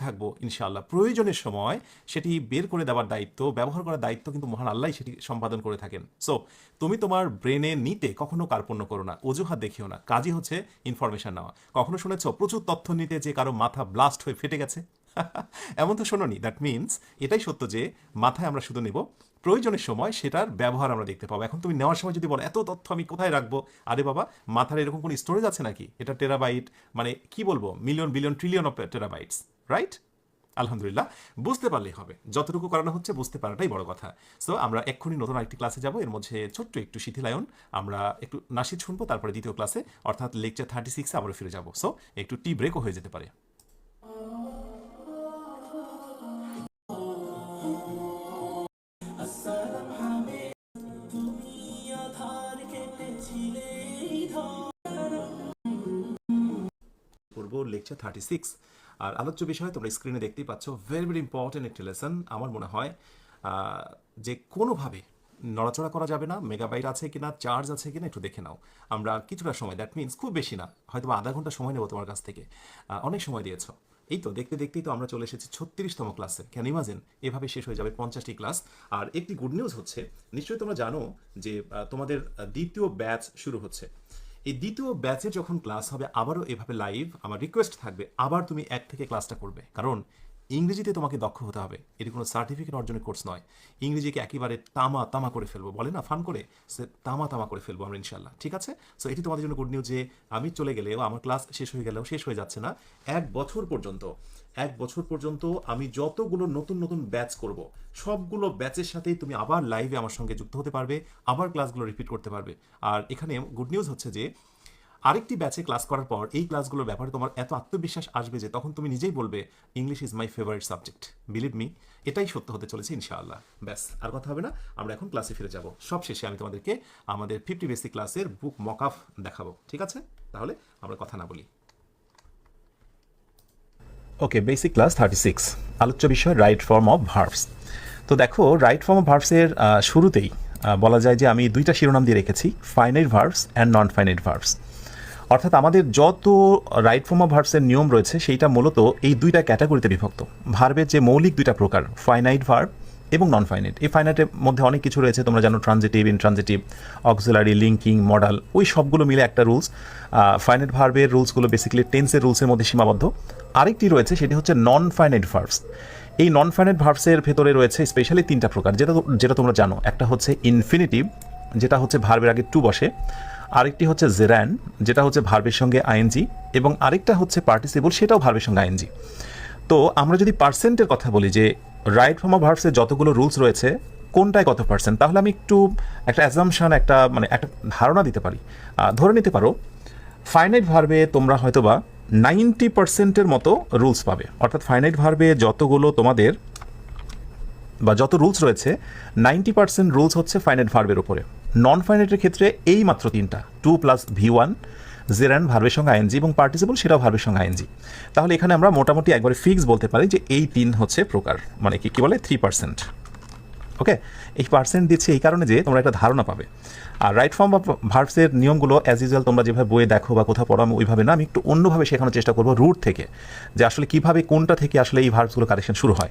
থাকবো ইনশাআল্লাহ। প্রয়োজনের সময় সেটি বের করে দেওয়ার দায়িত্ব, ব্যবহার করার দায়িত্ব কিন্তু মহান আল্লাহ সেটি সম্পাদন করে থাকেন। সো তুমি তোমার ব্রেনে নিতে কখনো কার্পণ্য করো না, অজুহাত দেখিও না, কাজই হচ্ছে ইনফরমেশন নেওয়া। কখনো শুনেছ প্রচুর তথ্য নিতে যে কারো মাথা ব্লাস্ট হয়ে ফেটে গেছে? এমন তো শোনোনি। দ্যাট মিনস এটাই সত্য যে মাথায় আমরা শুধু নেব, প্রয়োজনের সময় সেটার ব্যবহার আমরা দেখতে পাবো। এখন তুমি নেওয়ার সময় যদি বলো এত তথ্য আমি কোথায় রাখবো, আরে বাবা, মাথার এরকম কোনো স্টোরেজ আছে নাকি? এটা টেরাবাইট, মানে কি বলবো, million billion trillion of terabytes, right? আলহামদুলিল্লাহ, বুঝতে পারলেই হবে, যতটুকু করানো হচ্ছে বুঝতে পারাটাই বড় কথা। সো আমরা এক্ষুনি নতুন আরেকটি ক্লাসে যাব, এর মধ্যে ছোট্ট একটু শিথিলায়ন, আমরা একটু নাশিদ শুনবো, তারপরে দ্বিতীয় ক্লাসে অর্থাৎ লেকচার 36-এ আবার ফিরে যাব। সো একটু টি ব্রেকও হয়ে যেতে পারে। করবো লেকচার 36। আর আলোচ্য বিষয় তোমরা স্ক্রিনে দেখতেই পাচ্ছ, ভেরি ভেরি ইম্পর্টেন্ট একটি লেসন। আমার মনে হয় যে কোনোভাবে নড়াচড়া করা যাবে না। মেগাবাইট আছে কিনা, চার্জ আছে কিনা একটু দেখে নাও। আমরা কিছুটা সময়, দ্যাট মিনস খুব বেশি না, হয়তো আধা ঘন্টা সময় নেবো তোমার কাছ থেকে। অনেক সময় দিয়েছ। এই তো দেখতে দেখতেই তো আমরা চলে এসেছি 36তম ক্লাসে। ক্যান ইমাজিন, এভাবে শেষ হয়ে যাবে 50টি ক্লাস। আর একটি গুড নিউজ হচ্ছে, নিশ্চয়ই তোমরা জানো যে তোমাদের দ্বিতীয় ব্যাচ শুরু হচ্ছে। এই দ্বিতীয় ব্যাচে যখন ক্লাস হবে আবারও এভাবে লাইভ, আমার রিকোয়েস্ট থাকবে আবার তুমি 1 থেকে ক্লাসটা করবে, কারণ ইংরেজিতে তোমাকে দক্ষ হতে হবে। এটি কোনো সার্টিফিকেট অর্জনের কোর্স নয়। ইংরেজিকে একেবারে তামা তামা করে ফেলবো, বলে না ফান করে, সে তামা তামা করে ফেলবো আমরা ইনশাল্লাহ, ঠিক আছে? সো এটি তোমাদের জন্য গুড নিউজ যে আমি চলে গেলেও, আমার ক্লাস শেষ হয়ে গেলেও শেষ হয়ে যাচ্ছে না। 1 বছর পর্যন্ত আমি যতগুলো নতুন নতুন ব্যাচ করব, সবগুলো ব্যাচের সাথেই তুমি আবার লাইভে আমার সঙ্গে যুক্ত হতে পারবে, আবার ক্লাসগুলো রিপিট করতে পারবে। আর এখানে গুড নিউজ হচ্ছে যে আরেকটি ব্যাচে ক্লাস করার পর এই ক্লাসগুলোর ব্যাপারে তোমার এত আত্মবিশ্বাস আসবে যে তখন তুমি নিজেই বলবে English is my favourite subject. Believe me, এটাই সত্য হতে চলেছে ইনশাআল্লাহ। ব্যাস, আর কথা হবে না, আমরা এখন ক্লাসে ফিরে যাব। সব শেষে আমি তোমাদেরকে আমাদের 50 বেসিক ক্লাসের বুক মকআপ দেখাবো, ঠিক আছে? তাহলে আমরা কথা না বলি। ওকে, বেসিক ক্লাস 36, আলোচ্য বিষয় রাইট ফর্ম অফ ভার্বস। তো দেখো, রাইট ফর্ম অফ ভার্বসের শুরুতেই বলা যায় যে আমি 2টা শিরোনাম দিয়ে রেখেছি, finite verbs and non finite verbs. অর্থাৎ আমাদের যত রাইট ফর্ম অফ ভার্বসের নিয়ম রয়েছে সেইটা মূলত এই 2টা ক্যাটাগরিতে বিভক্ত। ভার্বের যে মৌলিক 2টা প্রকার, ফাইনাইট ভার্ব এবং নন ফাইনাইট। এই ফাইনাইটের মধ্যে অনেক কিছু রয়েছে, তোমরা জানো, transitive, intransitive, auxiliary, linking, modal, ওই সবগুলো মিলে একটা রুলস। ফাইনাইট ভার্বের রুলসগুলো বেসিক্যালি টেন্সের রুলসের মধ্যে সীমাবদ্ধ। আরেকটি রয়েছে, সেটি হচ্ছে নন ফাইনাইট ভার্বস। এই নন ফাইনাইট ভার্বসের ভেতরে রয়েছে স্পেশালি 3টা প্রকার, যেটা তোমরা জানো। একটা হচ্ছে ইনফিনিটিভ, যেটা হচ্ছে ভার্বের আগে টু বসে। আরেকটি হচ্ছে জেরান, যেটা হচ্ছে ভার্বের সঙ্গে আইএনজি, এবং আরেকটা হচ্ছে পার্টিসিপল, সেটাও ভার্বের সঙ্গে আইএনজি। তো আমরা যদি পার্সেন্টের কথা বলি যে রাইট ফর্ম অফ ভার্বসের যতগুলো রুলস রয়েছে কোনটায় কত পার্সেন্ট, তাহলে আমি একটু একটা অ্যাজাম্পশন, একটা ধারণা দিতে পারি। ধরে নিতে পারো ফাইনাইট ভার্বে তোমরা হয়তোবা 90%-এর মতো রুলস পাবে। অর্থাৎ ফাইনাইট ভার্বে যতগুলো তোমাদের বা যত রুলস রয়েছে 90% রুলস হচ্ছে ফাইনাইট ভার্বের উপরে। নন ফাইনাইটের ক্ষেত্রে এই মাত্র 3টা, 2 + V1, জেরান ভার্বের সঙ্গে আইএনজি, এবং পার্টিসিপল সেটাও ভার্বের সঙ্গে আইএনজি। তাহলে এখানে আমরা মোটামুটি একবারে ফিক্স বলতে পারি যে এই 3 হচ্ছে প্রকার, মানে কি বলে 3%। ওকে, এই পার্সেন্ট দিচ্ছে এই কারণে যে তোমরা একটা ধারণা পাবে। আর রাইট ফর্ম অফ ভার্বসের নিয়মগুলো অ্যাজ ইউজুয়াল তোমরা যেভাবে বইয়ে দেখো বা কোথাও পড়ো, আমি ওইভাবে না, আমি একটু অন্যভাবে শেখানোর চেষ্টা করবো, রুট থেকে, যে আসলে কীভাবে কোনটা থেকে আসলে এই ভার্বসগুলো কারেকশন শুরু হয়।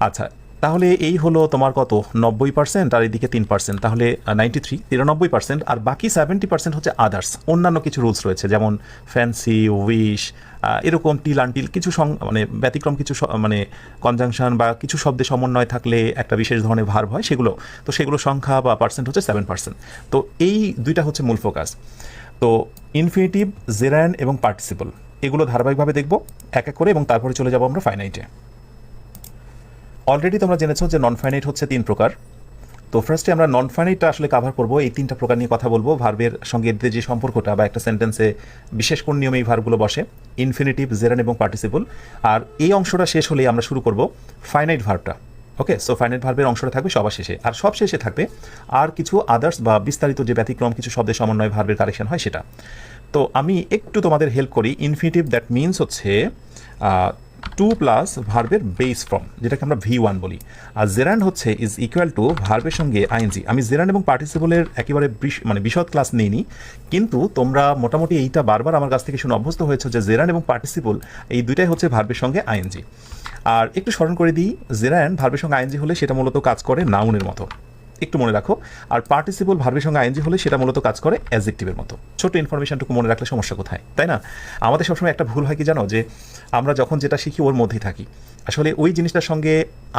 আচ্ছা, তাহলে এই হলো তোমার কত, 90%, আর এদিকে 3%, তাহলে 93%। আর বাকি 70% হচ্ছে আদার্স, অন্যান্য কিছু রুলস রয়েছে, যেমন ফ্যান্সি, উইশ, এরকম টিল আনটিল কিছু মানে ব্যতিক্রম কিছু মানে কনজাংশন বা কিছু শব্দে সমন্বয় থাকলে একটা বিশেষ ধরনের ভার্ব হয়, সেগুলো তো সেগুলো সংখ্যা বা পার্সেন্ট হচ্ছে 7%। তো এই 2টা হচ্ছে মূল ফোকাস। তো ইনফিনিটিভ, জেরান এবং পার্টিসিপল, এগুলো ধারাবাহিকভাবে দেখব এক এক করে, এবং তারপরে চলে যাব আমরা ফাইনাইটে। অলরেডি তোমরা জেনেছো যে নন ফাইনাইট হচ্ছে 3 প্রকার। তো ফার্স্টে আমরা নন ফাইনাইটটা আসলে কাভার করবো, এই 3টা প্রকার নিয়ে কথা বলবো। ভার্বের সঙ্গে এদের যে সম্পর্কটা বা একটা সেন্টেন্সে বিশেষ কোন নিয়মে এই ভার্বগুলো বসে, ইনফিনিটিভ, জেরান এবং পার্টিসিপল। আর এই অংশটা শেষ হলেই আমরা শুরু করব ফাইনাইট ভার্বটা। ওকে, সো ফাইনাইট ভার্বের অংশটা থাকবে সবার শেষে, আর সব শেষে থাকবে আর কিছু আদার্স বা বিস্তারিত যে ব্যতিক্রম কিছু শব্দের সমন্বয় ভার্বের কারেকশন হয় সেটা। তো আমি একটু তোমাদের হেল্প করি। ইনফিনিটিভ, দ্যাট মিনস হচ্ছে 2 + ভার্বের বেস ফর্ম, যেটাকে আমরা V1 বলি। আর জেরান্ড হচ্ছে ইজ ইকুয়াল টু ভার্বের সঙ্গে আইএনজি। আমি জেরান্ড এবং পার্টিসিপলের একেবারে মানে বিশদ ক্লাস নেইনি, কিন্তু তোমরা মোটামুটি এইটা বারবার আমার কাছ থেকে শুনে অভ্যস্ত হয়েছে যে জেরান্ড এবং পার্টিসিপল এই 2টাই হচ্ছে ভার্বের সঙ্গে আইএনজি। আর একটু স্মরণ করে দিই, জেরান্ড ভার্বের সঙ্গে আইএনজি হলে সেটা মূলত কাজ করে নাউনের মতো, একটু মনে রাখো। আর পার্টিসিপল ভার্বের সঙ্গে আইএনজি হলে সেটা মূলত কাজ করে অ্যাডজেক্টিভের মতো। ছোট ইনফরমেশনটুকু মনে রাখলে সমস্যা কোথায়, তাই না? আমাদের সবসময় একটা ভুল হয় কি জানো, যে আমরা যখন যেটা শিখি ওর মধ্যেই থাকি, আসলে ওই জিনিসটার সঙ্গে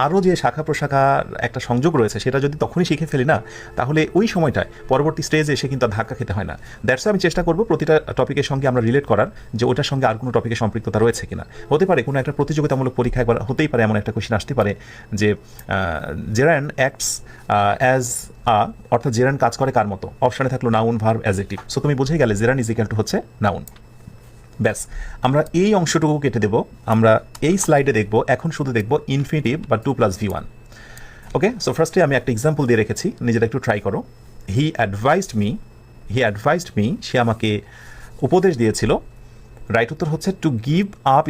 আরও যে শাখা প্রশাখার একটা সংযোগ রয়েছে সেটা যদি তখনই শিখে ফেলি না, তাহলে ওই সময়টায় পরবর্তী স্টেজে এসে কিন্তু ধাক্কা খেতে হয় না। দ্যাটস আমি চেষ্টা করবো প্রতিটা টপিকের সঙ্গে আমরা রিলেট করার, যে ওটার সঙ্গে আর কোনো টপিকের সম্পৃক্ততা রয়েছে কিনা। হতে পারে কোনো একটা প্রতিযোগিতামূলক পরীক্ষা একবার হতেই পারে, এমন একটা কোয়েশ্চেন আসতে পারে যে জেরান অ্যাক্টস অ্যাজ অর্থাৎ জেরান কাজ করে কার মতো, অপশানে থাকলো নাউন, ভার্ব, অ্যাডজেক্টিভ। সো তুমি বুঝে গেলে জেরান ইজ ইকুয়াল টু হচ্ছে নাউন। ব্যাস, আমরা এই অংশটুকু কেটে দেব। আমরা এই স্লাইডে দেখব, এখন শুধু দেখব ইনফিনিটিভ বা 2 + V1। ওকে, সো ফার্স্টে আমি একটা এক্সাম্পল দিয়ে রেখেছি, নিজেরা একটু ট্রাই করো। হি অ্যাডভাইসড মি, সে আমাকে উপদেশ দিয়েছিল। রাইট উত্তর হচ্ছে টু গিভ আপ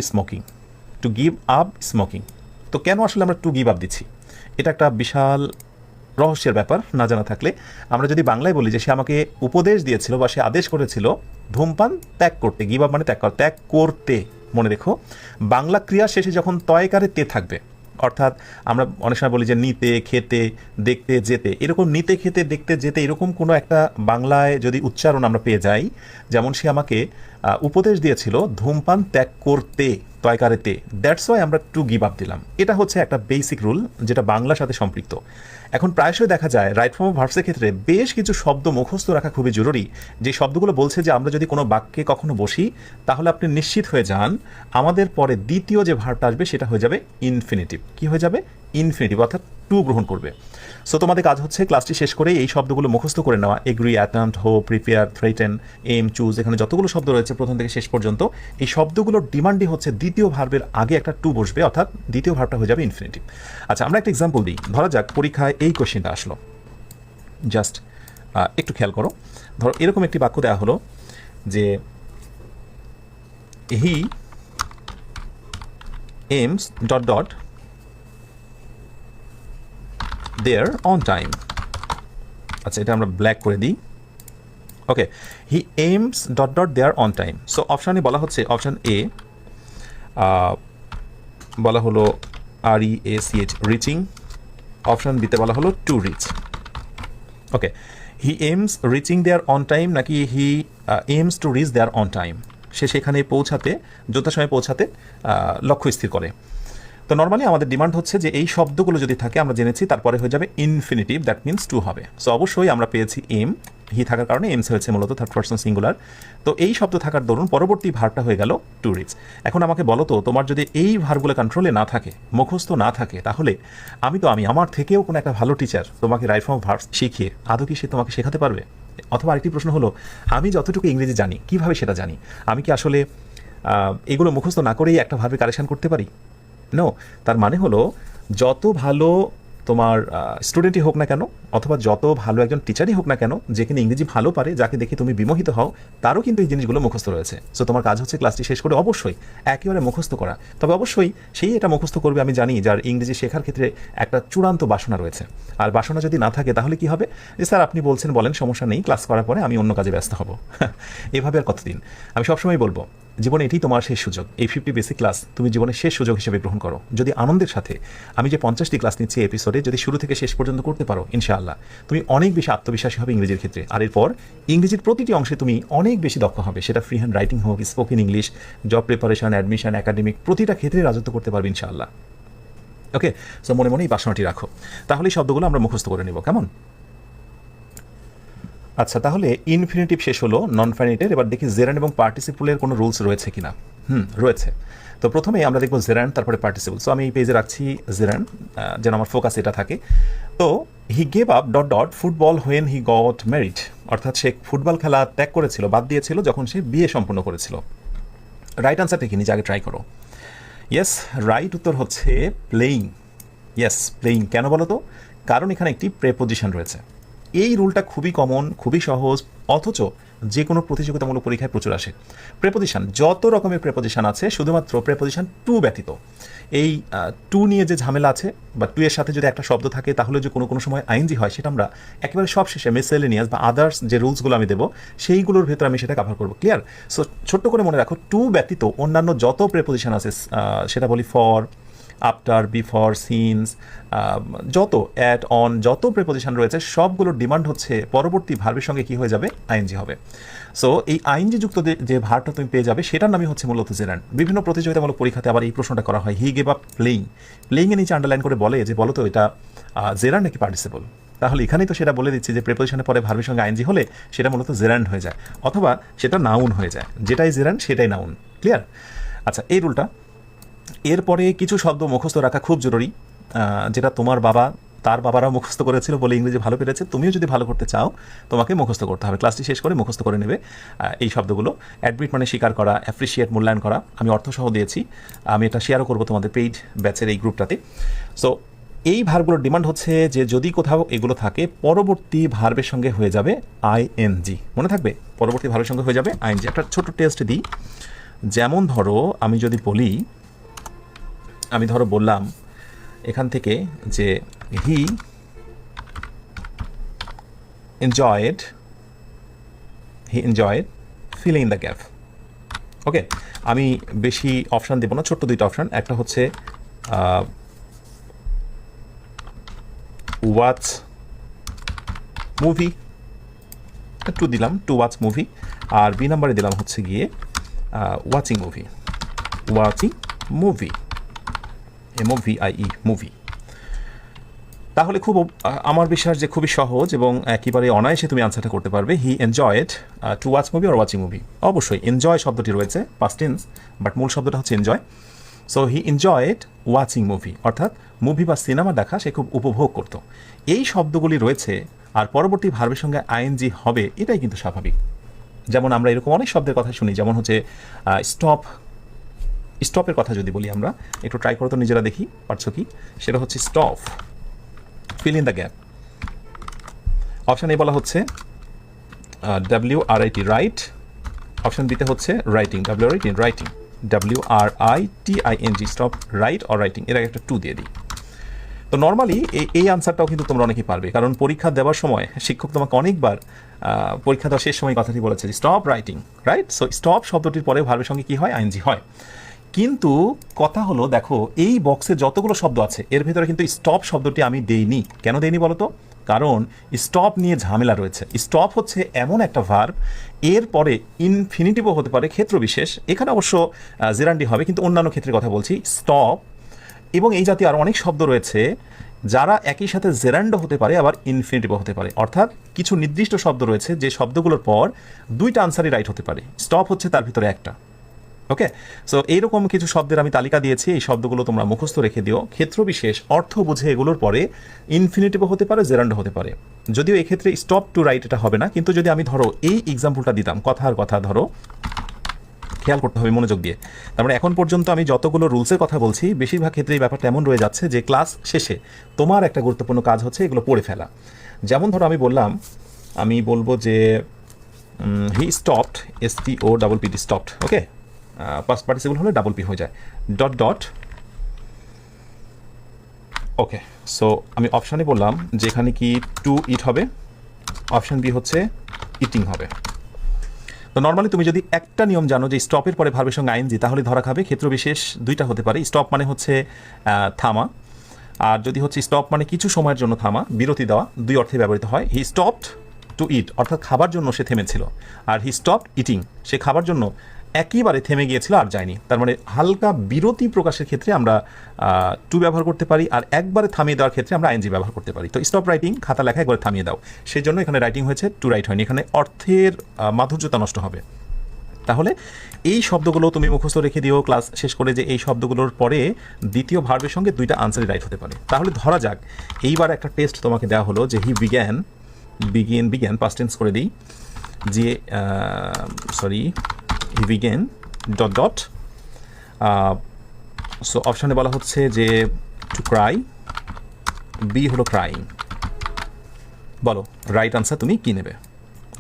স্মোকিং। তো কেন আসলে আমরা টু গিভ আপ দিচ্ছি, এটা একটা বিশাল রহস্যের ব্যাপার না জানা থাকলে। আমরা যদি বাংলায় বলি যে সে আমাকে উপদেশ দিয়েছিল বা সে আদেশ করেছিল ধূমপান ত্যাগ করতে, গিভ আপ মানে ত্যাগ করতে। মনে রেখো, বাংলা ক্রিয়া শেষে যখন তয়কারে তে থাকবে, অর্থাৎ আমরা অনেক সময় বলি যে নিতে, খেতে, দেখতে, যেতে, এরকম নিতে, খেতে, দেখতে, যেতে এরকম কোনো একটা বাংলায় যদি উচ্চারণ আমরা পেয়ে যাই, যেমন সে আমাকে উপদেশ দিয়েছিল ধূমপান ত্যাগ করতে তয়কারেতে, দ্যাটস ওয়াই আমরা টু গিভ আপ দিলাম। এটা হচ্ছে একটা বেসিক রুল যেটা বাংলার সাথে সম্পৃক্ত। এখন প্রায়শই দেখা যায় রাইট ফর্ম অফ ভার্বসের ক্ষেত্রে বেশ কিছু শব্দ মুখস্থ রাখা খুবই জরুরি, যে শব্দগুলো বলছে যে আমরা যদি কোনো বাক্যে কখনো বসি তাহলে আপনি নিশ্চিত হয়ে যান আমাদের পরে দ্বিতীয় যে ভার্বটা আসবে সেটা হয়ে যাবে ইনফিনিটিভ। কি হয়ে যাবে? ইনফিনিটিভ, অর্থাৎ টু গ্রহণ করবে। সো তোমাদের কাজ হচ্ছে ক্লাসটি শেষ করে এই শব্দগুলো মুখস্থ করে নেওয়া। Agree, attempt, hope, prepare, threaten, aim, choose, এখানে যতগুলো শব্দ রয়েছে প্রথম থেকে শেষ পর্যন্ত, এই শব্দগুলোর ডিমান্ডই হচ্ছে দ্বিতীয় ভার্বের আগে একটা টু বসবে, অর্থাৎ দ্বিতীয় ভার্বটা হয়ে যাবে ইনফিনিটিভ। আচ্ছা, আমরা একটা এক্সাম্পল দিই। ধরা যাক পরীক্ষায় এই কোশ্চেনটা আসলো, জাস্ট একটু খেয়াল করো। ধরো এরকম একটি বাক্য দেওয়া হলো যে he aims dot dot there on time. আচ্ছা, এটা আমরা ব্ল্যাক করে দিই। Okay, he aims dot dot there on time. So অপশানে বলা হচ্ছে, অপশান এ বলা হলো REACH রিচিং, অপশান বিতে বলা হলো to reach. Okay, he aims reaching there on time নাকি he aims to reach there on time, সে সেখানে পৌঁছাতে, যথাসময়ে পৌঁছাতে লক্ষ্য স্থির করে। তো নর্মালি আমাদের ডিমান্ড হচ্ছে যে এই শব্দগুলো যদি থাকে, আমরা জেনেছি তারপরে হয়ে যাবে ইনফিনিটিভ, দ্যাট মিনস টু হবে। সো অবশ্যই আমরা পেয়েছি এম, হি থাকার কারণে এমস হয়েছে মূলত থার্ড পারসন সিঙ্গুলার। তো এই শব্দ থাকার দরুন পরবর্তী ভার্বটা হয়ে গেল টু রিচ। এখন আমাকে বলো তো, তোমার যদি এই ভার্বগুলো কন্ট্রোলে না থাকে, মুখস্থ না থাকে, তাহলে আমি আমার থেকেও কোনো একটা ভালো টিচার তোমাকে রাইট ফর্ম অফ ভার্বস শিখিয়ে আদৌ কি সে তোমাকে শেখাতে পারবে? অথবা আরেকটি প্রশ্ন হলো, আমি যতটুকু ইংরেজি জানি, কিভাবে সেটা জানি? আমি কি আসলে এগুলো মুখস্থ না করেই একটা ভার্বে কারেকশন করতে পারি? নো। তার মানে হলো, যত ভালো তোমার স্টুডেন্টই হোক না কেন, অথবা যত ভালো একজন টিচারই হোক না কেন, যে কিনা ইংরেজি ভালো পারে, যাকে দেখে তুমি বিমোহিত হও, তারও কিন্তু এই জিনিসগুলো মুখস্থ রয়েছে। সো তোমার কাজ হচ্ছে ক্লাসটি শেষ করে অবশ্যই একেবারে মুখস্থ করা। তবে অবশ্যই সেই এটা মুখস্থ করবে আমি জানি যার ইংরেজি শেখার ক্ষেত্রে একটা চূড়ান্ত বাসনা রয়েছে। আর বাসনা যদি না থাকে তাহলে কি হবে? যে স্যার আপনি বলছেন, বলেন, সমস্যা নেই, ক্লাস করার পরে আমি অন্য কাজে ব্যস্ত হব। এভাবে আর কতদিন? আমি সবসময় বলবো, জীবনে এটি তোমার শেষ সুযোগ। এই 50 বেসিক ক্লাস তুমি জীবনের শেষ সুযোগ হিসেবে গ্রহণ করো। যদি আনন্দের সাথে আমি যে 50টি ক্লাস নিচ্ছি এপিসোডে, যদি শুরু থেকে শেষ পর্যন্ত করতে পারো, ইনশাআল্লাহ তুমি অনেক বেশি আত্মবিশ্বাসী হবে ইংরেজির ক্ষেত্রে। আর এরপর ইংরেজির প্রতিটি অংশে তুমি অনেক বেশি দক্ষ হবে। সেটা ফ্রি হ্যান্ড রাইটিং হোক, spoken English, job preparation, admission, academic, প্রতিটা ক্ষেত্রে রাজত্ব করতে পারবে ইনশাআল্লাহ। ওকে, সো মনে মনে এই বাসনাটি রাখো। তাহলে এই শব্দগুলো আমরা মুখস্থ করে নেব, কেমন? আচ্ছা, তাহলে ইনফিনিটিভ শেষ হলো, নন ফাইনাইটের। এবার দেখি জেরান্ড এবং পার্টিসিপলের কোনো রুলস রয়েছে কিনা। রয়েছে। তো প্রথমে আমরা দেখব জেরান্ড, তারপরে পার্টিসিপল। সো আমি এই পেজে রাখছি জেরান্ড, যেন আমার ফোকাস এটা থাকে। তো he gave up dot dot football when he got married, অর্থাৎ সে ফুটবল খেলা ত্যাগ করেছিল, বাদ দিয়েছিল যখন সে বিয়ে সম্পন্ন করেছিল। রাইট আনসারটা কি? নিজে আগে ট্রাই করো। ইয়েস, রাইট উত্তর হচ্ছে প্লেইং। Yes, playing. কেন বলো তো? কারণ এখানে একটি প্রেপোজিশন রয়েছে। এই রুলটা খুবই কমন, খুবই সহজ, অথচ যে কোনো প্রতিযোগিতামূলক পরীক্ষায় প্রচুর আসে। প্রেপোজিশন, যত রকমের প্রেপোজিশন আছে, শুধুমাত্র প্রেপোজিশন টু ব্যতীত, এই টু নিয়ে যে ঝামেলা আছে, বা টু এর সাথে যদি একটা শব্দ থাকে তাহলে যে কোনো কোনো সময় আইএনজি হয়, সেটা আমরা একেবারে সব শেষে মিসেলেনিয়াস বা আদার্স যে রুলসগুলো আমি দেবো সেইগুলোর ভেতরে আমি সেটা কভার করবো। ক্লিয়ার? সো ছোট্ট করে মনে রাখো, টু ব্যতীত অন্যান্য যত প্রেপোজিশন আছে, সেটা বলি ফর, আফটার, বিফর, সিন্স, যত অ্যাট, অন, যত প্রেপোজিশন রয়েছে সবগুলোর ডিমান্ড হচ্ছে পরবর্তী ভার্বের সঙ্গে কি হয়ে যাবে? আইএনজি হবে। সো এই আইএনজি যুক্ত যে ভার্বটা তুমি পেয়ে যাবে সেটার নামই হচ্ছে মূলত জেরান্ড। বিভিন্ন প্রতিযোগিতামূলক পরীক্ষাতে আবার এই প্রশ্নটা করা হয়, হি গেভ আপ প্লেইং। প্লেইংয়ের নিচে আন্ডারলাইন করে বলে যে বলো তো এটা জেরান্ড নাকি পার্টিসিপল? তাহলে এখানেই তো সেটা বলে দিচ্ছি যে প্রেপোজিশনের পরে ভার্বের সঙ্গে আইএনজি হলে সেটা মূলত জেরান্ড হয়ে যায়, অথবা সেটা নাউন হয়ে যায়। যেটাই জেরান্ড সেটাই নাউন। ক্লিয়ার? আচ্ছা, এই রুলটা। এরপরে কিছু শব্দ মুখস্থ রাখা খুব জরুরি, যেটা তোমার বাবা, তার বাবারাও মুখস্থ করেছিল বলে ইংরেজি ভালো পেরেছে। তুমিও যদি ভালো করতে চাও তোমাকে মুখস্থ করতে হবে। ক্লাসটি শেষ করে মুখস্থ করে নেবে এই শব্দগুলো। অ্যাডমিট মানে স্বীকার করা, অ্যাপ্রিসিয়েট মূল্যায়ন করা। আমি অর্থসহ দিয়েছি, আমি এটা শেয়ারও করবো তোমাদের পেইড ব্যাচের এই গ্রুপটাতে। সো এই ভার্বগুলোর ডিমান্ড হচ্ছে যে যদি কোথাও এগুলো থাকে পরবর্তী ভার্বের সঙ্গে হয়ে যাবে আইএনজি। মনে থাকবে, পরবর্তী ভার্বের সঙ্গে হয়ে যাবে আইএনজি। একটা ছোট টেস্ট দিই, যেমন ধরো আমি যদি বলি, আমি ধরো বললাম এখান থেকে যে he enjoyed filling in the gap. Okay, আমি বেশি অপশান দেবো না, ছোট্ট দুইটা অপশান। একটা হচ্ছে ওয়াচ মুভি, টু দিলাম, টু ওয়াচ মুভি। আর বি নাম্বারে দিলাম হচ্ছে গিয়ে ওয়াচিং মুভি, MOVIE মুভি। তাহলে খুব আমার বিশ্বাস যে খুবই সহজ এবং একেবারে অনায়াসে তুমি আনসারটা করতে পারবে। He enjoyed to watch movie আর ওয়াচিং মুভি। অবশ্যই এনজয় শব্দটি রয়েছে পাস্ট টেন্স, বাট মূল শব্দটা হচ্ছে enjoy. So he enjoyed watching movie, অর্থাৎ মুভি বা সিনেমা দেখা সে খুব উপভোগ করতো। এই শব্দগুলি রয়েছে আর পরবর্তী ভার্বের সঙ্গে আইএনজি হবে, এটাই কিন্তু স্বাভাবিক। যেমন আমরা এরকম অনেক শব্দের কথা শুনি, যেমন হচ্ছে স্টপের কথা যদি বলি আমরা, একটু ট্রাই করো তো নিজেরা, দেখি পারছো কি। সেটা হচ্ছে stop, fill in the gap. Option A বলা হচ্ছে WRIT রাইট, অপশান বিতে হচ্ছে writing, WRITING stop, right or writing, এর আগে একটা টু দিয়ে দিই। তো নর্মালি এই আনসারটাও কিন্তু তোমরা অনেকেই পারবে, কারণ পরীক্ষা দেওয়ার সময় শিক্ষক তোমাকে অনেকবার পরীক্ষা দেওয়ার শেষ সময় কথাটি বলেছে যে stop writing, right? So stop শব্দটির পরে ভার্বের সঙ্গে কি হয়? আইএনজি হয়। কিন্তু কথা হলো, দেখো এই বক্সে যতগুলো শব্দ আছে এর ভেতরে কিন্তু স্টপ শব্দটি আমি দেইনি। কেন দেইনি বলো তো? কারণ স্টপ নিয়ে ঝামেলা রয়েছে। স্টপ হচ্ছে এমন একটা ভার্ব, এর পরে ইনফিনিটিভও হতে পারে ক্ষেত্র বিশেষ, এখানে অবশ্য জেরান্ডি হবে, কিন্তু অন্যান্য ক্ষেত্রে কথা বলছি। স্টপ এবং এই জাতীয় আরও অনেক শব্দ রয়েছে যারা একই সাথে জেরান্ডো হতে পারে, আবার ইনফিনিটিভও হতে পারে। অর্থাৎ কিছু নির্দিষ্ট শব্দ রয়েছে যে শব্দগুলোর পর দুইটা আনসারই রাইট হতে পারে, স্টপ হচ্ছে তার ভিতরে একটা। ওকে, সো এইরকম কিছু শব্দের আমি তালিকা দিয়েছি, এই শব্দগুলো তোমরা মুখস্থ রেখে দিও। ক্ষেত্র বিশেষ অর্থ বুঝে এগুলোর পরে ইনফিনিটিভও হতে পারে, জেরান্ডো হতে পারে। যদিও এক্ষেত্রে স্টপ টু রাইট এটা হবে না, কিন্তু যদি আমি ধরো এই এক্সাম্পলটা দিতাম, কথার কথা ধরো, খেয়াল করতে হবে মনোযোগ দিয়ে। তার মানে এখন পর্যন্ত আমি যতগুলো রুলসের কথা বলছি, বেশিরভাগ ক্ষেত্রে এই ব্যাপারটা এমন রয়ে যাচ্ছে যে ক্লাস শেষে তোমার একটা গুরুত্বপূর্ণ কাজ হচ্ছে এগুলো পড়ে ফেলা। যেমন ধরো আমি বললাম, আমি বলবো যে he stopped, STOPPD stopped. Okay, past participle হলে ডাবল পি হয়ে যায়, ডট ডট। ওকে, সো আমি অপশানে বললাম যে এখানে কি টু ইট হবে, অপশান বি হচ্ছে ইটিং হবে। তো নর্মালি তুমি যদি একটা নিয়ম জানো যে স্টপের পরে ভার্বের সঙ্গে আইএনজি, তাহলে ধরা খাবে। ক্ষেত্র বিশেষ দুইটা হতে পারে। স্টপ মানে হচ্ছে থামা, আর যদি হচ্ছে স্টপ মানে কিছু সময়ের জন্য থামা, বিরতি দেওয়া, দুই অর্থে ব্যবহৃত হয়। হি স্টপড টু ইট, অর্থাৎ খাবার জন্য সে থেমেছিল, আর হি স্টপড ইটিং, সে খাবার জন্য একেবারে থেমে গিয়েছিল আর যায়নি। তার মানে হালকা বিরতি প্রকাশের ক্ষেত্রে আমরা টু ব্যবহার করতে পারি, আর একবারে থামিয়ে দেওয়ার ক্ষেত্রে আমরা আইএনজি ব্যবহার করতে পারি। তো স্টপ রাইটিং, খাতা লেখা একবারে থামিয়ে দাও, সেই জন্য এখানে রাইটিং হয়েছে, টু রাইট হয়নি। এখানে অর্থের মাধুর্যতা নষ্ট হবে। তাহলে এই শব্দগুলো তুমি মুখস্থ রেখে দিও ক্লাস শেষ করে, যে এই শব্দগুলোর পরে দ্বিতীয় ভার্বের সঙ্গে দুইটা আনসারই রাইট হতে পারে। তাহলে ধরা যাক এইবার একটা টেস্ট তোমাকে দেওয়া হলো যে হি বিগ্যান পাস্ট টেন্স করে দিই, যে he began dot dot. So অপশানে বলা হচ্ছে যে টু ক্রাই, বি হলো ক্রাইং। বলো রাইট আনসার তুমি কী নেবে?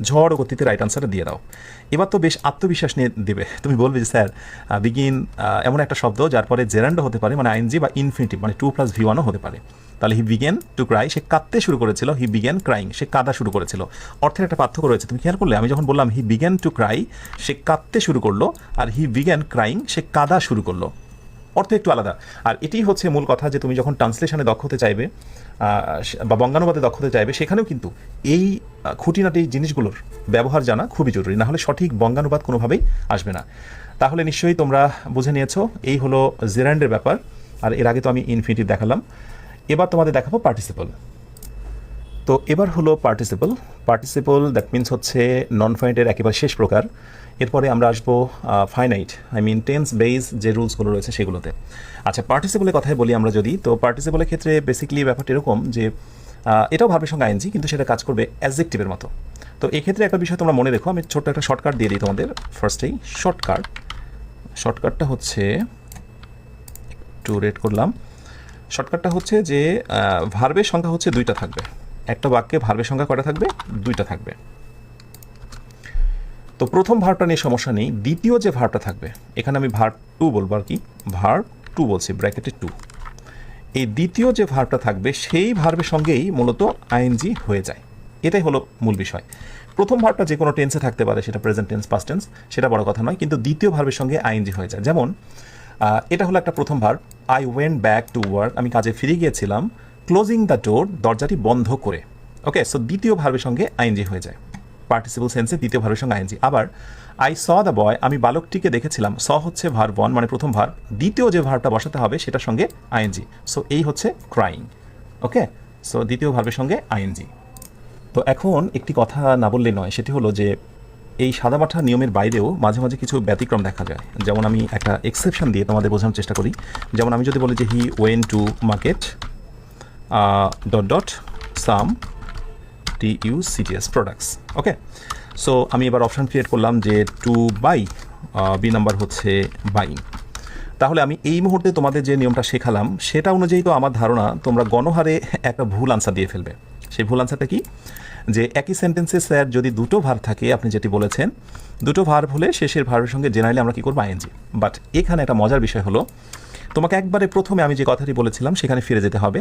ঝড় গতিতে রাইট আনসারটা দিয়ে দাও। এবার তো বেশ আত্মবিশ্বাস নিয়ে দেবে, তুমি বলবে যে স্যার বিগিন এমন একটা শব্দ যার পরে জেরান্ডো হতে পারে, মানে আইএনজি, বা ইনফিনিটিভ মানে 2+V1ও হতে পারে। তাহলে হি বিগেন টু ক্রাই, সে কাঁদতে শুরু করেছিল, হি বিগেন ক্রাইং, সে কাঁদা শুরু করেছিল। অর্থের একটা পার্থক্য রয়েছে, তুমি খেয়াল করলে? আমি যখন বললাম হি বিগেন টু ক্রাই, সে কাঁদতে শুরু করলো, আর হি বিগেন ক্রাইং, সে কাঁদা শুরু করলো, অর্থ একটু আলাদা। আর এটি হচ্ছে মূল কথা, যে তুমি যখন ট্রান্সলেশনে দক্ষ হতে চাইবে বা বঙ্গানুবাদে দক্ষ হতে চাইবে, সেখানেও কিন্তু এই খুঁটিনাটি জিনিসগুলোর ব্যবহার জানা খুবই জরুরি, না হলে সঠিক বঙ্গানুবাদ কোনোভাবেই আসবে না। তাহলে নিশ্চয়ই তোমরা বুঝে নিয়েছো এই হলো জেরান্ডের ব্যাপার। আর এর আগে তো আমি ইনফিনিটিভ দেখালাম, এবার তোমাদের দেখাবো পার্টিসিপল। তো এবার হলো পার্টিসিপল, দ্যাট মিনস হচ্ছে নন ফাইনাইটের একেবারে শেষ প্রকার। এরপরে আমরা আসবো ফাইনাইট, টেন্স বেস যে রুলসগুলো রয়েছে সেগুলোতে। আচ্ছা, পার্টিসিপলের কথাই বলি আমরা যদি, তো পার্টিসিপলের ক্ষেত্রে বেসিক্যালি ব্যাপারটা এরকম যে এটাও ভার্বের সঙ্গে আইএনজি, কিন্তু সেটা কাজ করবে অ্যাডজেক্টিভের মতো। তো এক্ষেত্রে একটা বিষয় তোমরা মনে রেখো, আমি ছোট্ট একটা শর্টকাট দিয়ে দিই তোমাদের ফার্স্টেই। শর্টকাটটা হচ্ছে একটু রেড করলাম। শর্টকাটটা হচ্ছে যে ভার্বের সংখ্যা হচ্ছে 2টা থাকবে, একটা বাক্যে ভার্বের সংখ্যা কয়টা থাকবে? 2টা থাকবে। তো প্রথম ভার্বটা নিয়ে সমস্যা নেই, দ্বিতীয় যে ভার্বটা থাকবে এখানে আমি ভার্ব 2 বলবো আর কি, ভার্ব 2 বলছি ব্র্যাকেটে 2। এই দ্বিতীয় যে ভার্বটা থাকবে সেই ভার্বের সঙ্গেই মূলত আইএনজি হয়ে যায়, এটাই হলো মূল বিষয়। প্রথম ভার্বটা যে কোনো টেন্সে থাকতে পারে, সেটা প্রেজেন্ট টেন্স, পাস্ট টেন্স, সেটা বড় কথা নয়, কিন্তু দ্বিতীয় ভার্বের সঙ্গে আইএনজি হয়ে যায়। যেমন এটা হলো একটা প্রথম verb, I went back to work, আমি কাজে ফিরে গিয়েছিলাম, ক্লোজিং দ্য ডোর, দরজাটি বন্ধ করে। ওকে, সো দ্বিতীয় ভার্বের সঙ্গে আইএনজি হয়ে যায়, পার্টিসিপল সেন্সে দ্বিতীয় ভার্বের সঙ্গে আইএনজি। আবার আই স দ্য বয়, আমি বালকটিকে দেখেছিলাম, স হচ্ছে ভার্ব 1 মানে প্রথম ভার্ব, দ্বিতীয় যে ভার্বটা বসাতে হবে সেটার সঙ্গে আইএনজি, সো এই হচ্ছে ক্রাইং। ওকে, সো দ্বিতীয় ভার্বের সঙ্গে আইএনজি। তো এখন একটি কথা না বললে নয়, সেটি হলো যে এই সাদামাঠা নিয়মের বাইরেও মাঝে মাঝে কিছু ব্যতিক্রম দেখা যায়। যেমন আমি একটা এক্সেপশন দিয়ে তোমাদের বোঝানোর চেষ্টা করি। যেমন আমি যদি বলি যে he went to market dot dot some TUCTS products. Okay, so আমি এবার অপশান ক্রিয়েট করলাম যে টু বাই, বি নাম্বার হচ্ছে বাইং। তাহলে আমি এই মুহূর্তে তোমাদের যে নিয়মটা শেখালাম সেটা অনুযায়ী তো আমার ধারণা তোমরা গণহারে একটা ভুল আনসার দিয়ে ফেলবে। সেই ভুল আনসারটা কি? যে একই সেন্টেন্সে স্যার যদি দুটো ভার্ব থাকে, আপনি যেটি বলেছেন দুটো ভার্ব হলে শেষের ভার্বের সঙ্গে জেনারেলি আমরা কী করবো? আইএনজি। বাট এখানে একটা মজার বিষয় হলো, তোমাকে একবারে প্রথমে আমি যে কথাটি বলেছিলাম সেখানে ফিরে যেতে হবে,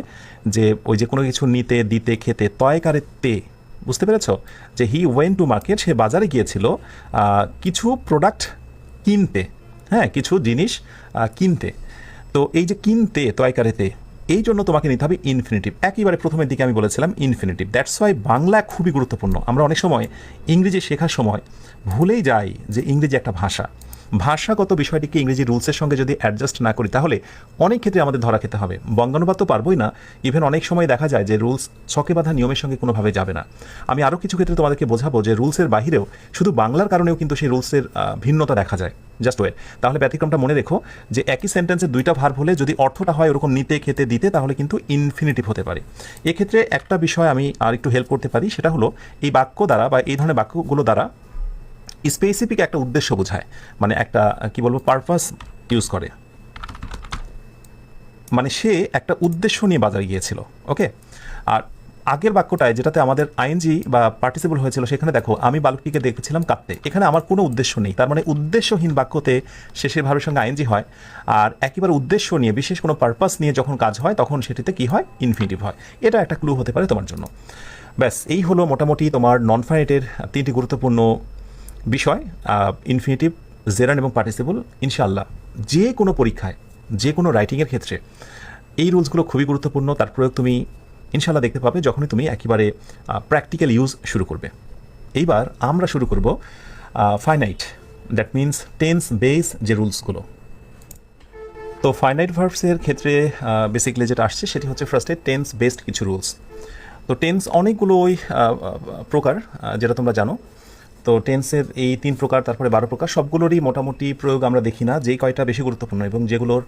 যে ওই যে কোনো কিছু নিতে, দিতে, খেতে, তয়কারে তে, বুঝতে পেরেছ? যে হি ওয়েন টু মার্কেট, সে বাজারে গিয়েছিল কিছু প্রোডাক্ট কিনতে, হ্যাঁ, কিছু জিনিস কিনতে। তো এই যে কিনতে তয়কারেতে, এই জন্য তোমাকে নিতে হবে ইনফিনিটিভ। একেবারে প্রথমের দিকে আমি বলেছিলাম ইনফিনিটিভ। দ্যাটস ওয়াই বাংলা খুবই গুরুত্বপূর্ণ। আমরা অনেক সময় ইংরেজি শেখার সময় ভুলেই যাই যে ইংরেজি একটা ভাষা, ভাষাগত বিষয়টিকে ইংরেজি রুলসের সঙ্গে যদি অ্যাডজাস্ট না করি তাহলে অনেক ক্ষেত্রে আমাদের ধরা খেতে হবে। বঙ্গানুবাদ তো পারবোই না, ইভেন অনেক সময় দেখা যায় যে রুলস ছকে বাঁধা নিয়মের সঙ্গে কোনোভাবে যাবে না। আমি আরও কিছু ক্ষেত্রে তোমাদেরকে বোঝাবো যে রুলসের বাহিরেও শুধু বাংলার কারণেও কিন্তু সেই রুলসের ভিন্নতা দেখা যায়। Just wait. তাহলে ব্যতিক্রমটা মনে রেখো যে একই সেন্টেন্সে দুইটা ভার্ব হলে যদি অর্থটা হয় ওরকম নিতে, খেতে, দিতে, তাহলে কিন্তু ইনফিনিটিভ হতে পারে। এক্ষেত্রে একটা বিষয় আমি আর একটু হেল্প করতে পারি, সেটা হলো এই বাক্য দ্বারা বা এই ধরনের বাক্যগুলো দ্বারা স্পেসিফিক একটা উদ্দেশ্য বোঝায়, মানে একটা কি বলবো পারপাস ইউজ করে, মানে সে একটা উদ্দেশ্য নিয়ে বাজারে গিয়েছিল। ওকে, আর আগের বাক্যটায় যেটাতে আমাদের আইএনজি বা পার্টিসিপল হয়েছিল সেখানে দেখো আমি বালকটিকে দেখেছিলাম কাঁদতে, এখানে আমার কোনো উদ্দেশ্য নেই। তার মানে উদ্দেশ্যহীন বাক্যতে শেষের ভাবের সঙ্গে আইএনজি হয়, আর একেবারে উদ্দেশ্য নিয়ে বিশেষ কোনো পারপাস নিয়ে যখন কাজ হয় তখন সেটিতে কি হয়? ইনফিনিটিভ হয়। এটা একটা ক্লু হতে পারে তোমার জন্য। ব্যাস, এই হলো মোটামুটি তোমার নন ফাইনাইটের 3টি গুরুত্বপূর্ণ বিষয়, ইনফিনিটিভ, জেরান এবং পার্টিসিপল। ইনশাআল্লাহ যে কোনো পরীক্ষায়, যে কোনো রাইটিংয়ের ক্ষেত্রে এই রুলসগুলো খুবই গুরুত্বপূর্ণ। তার প্রয়োগ তুমি ইনশাআল্লাহ দেখতে পাবে যখনই তুমি একেবারে প্র্যাকটিক্যাল ইউজ শুরু করবে। এইবার আমরা শুরু করব finite, that means tense base যে রুলসগুলো। তো ফাইনাইট ভার্বসের ক্ষেত্রে বেসিক্যালি যেটা আসছে সেটি হচ্ছে ফার্স্টে টেন্স বেসড কিছু রুলস। তো টেন্স অনেকগুলোই প্রকার, যেটা তোমরা জানো। তো টেন্সের এই 3 প্রকার, তারপরে 12 প্রকার, সবগুলোরই মোটামুটি প্রয়োগ আমরা দেখি না, যেই কয়টা বেশি গুরুত্বপূর্ণ এবং যেগুলোর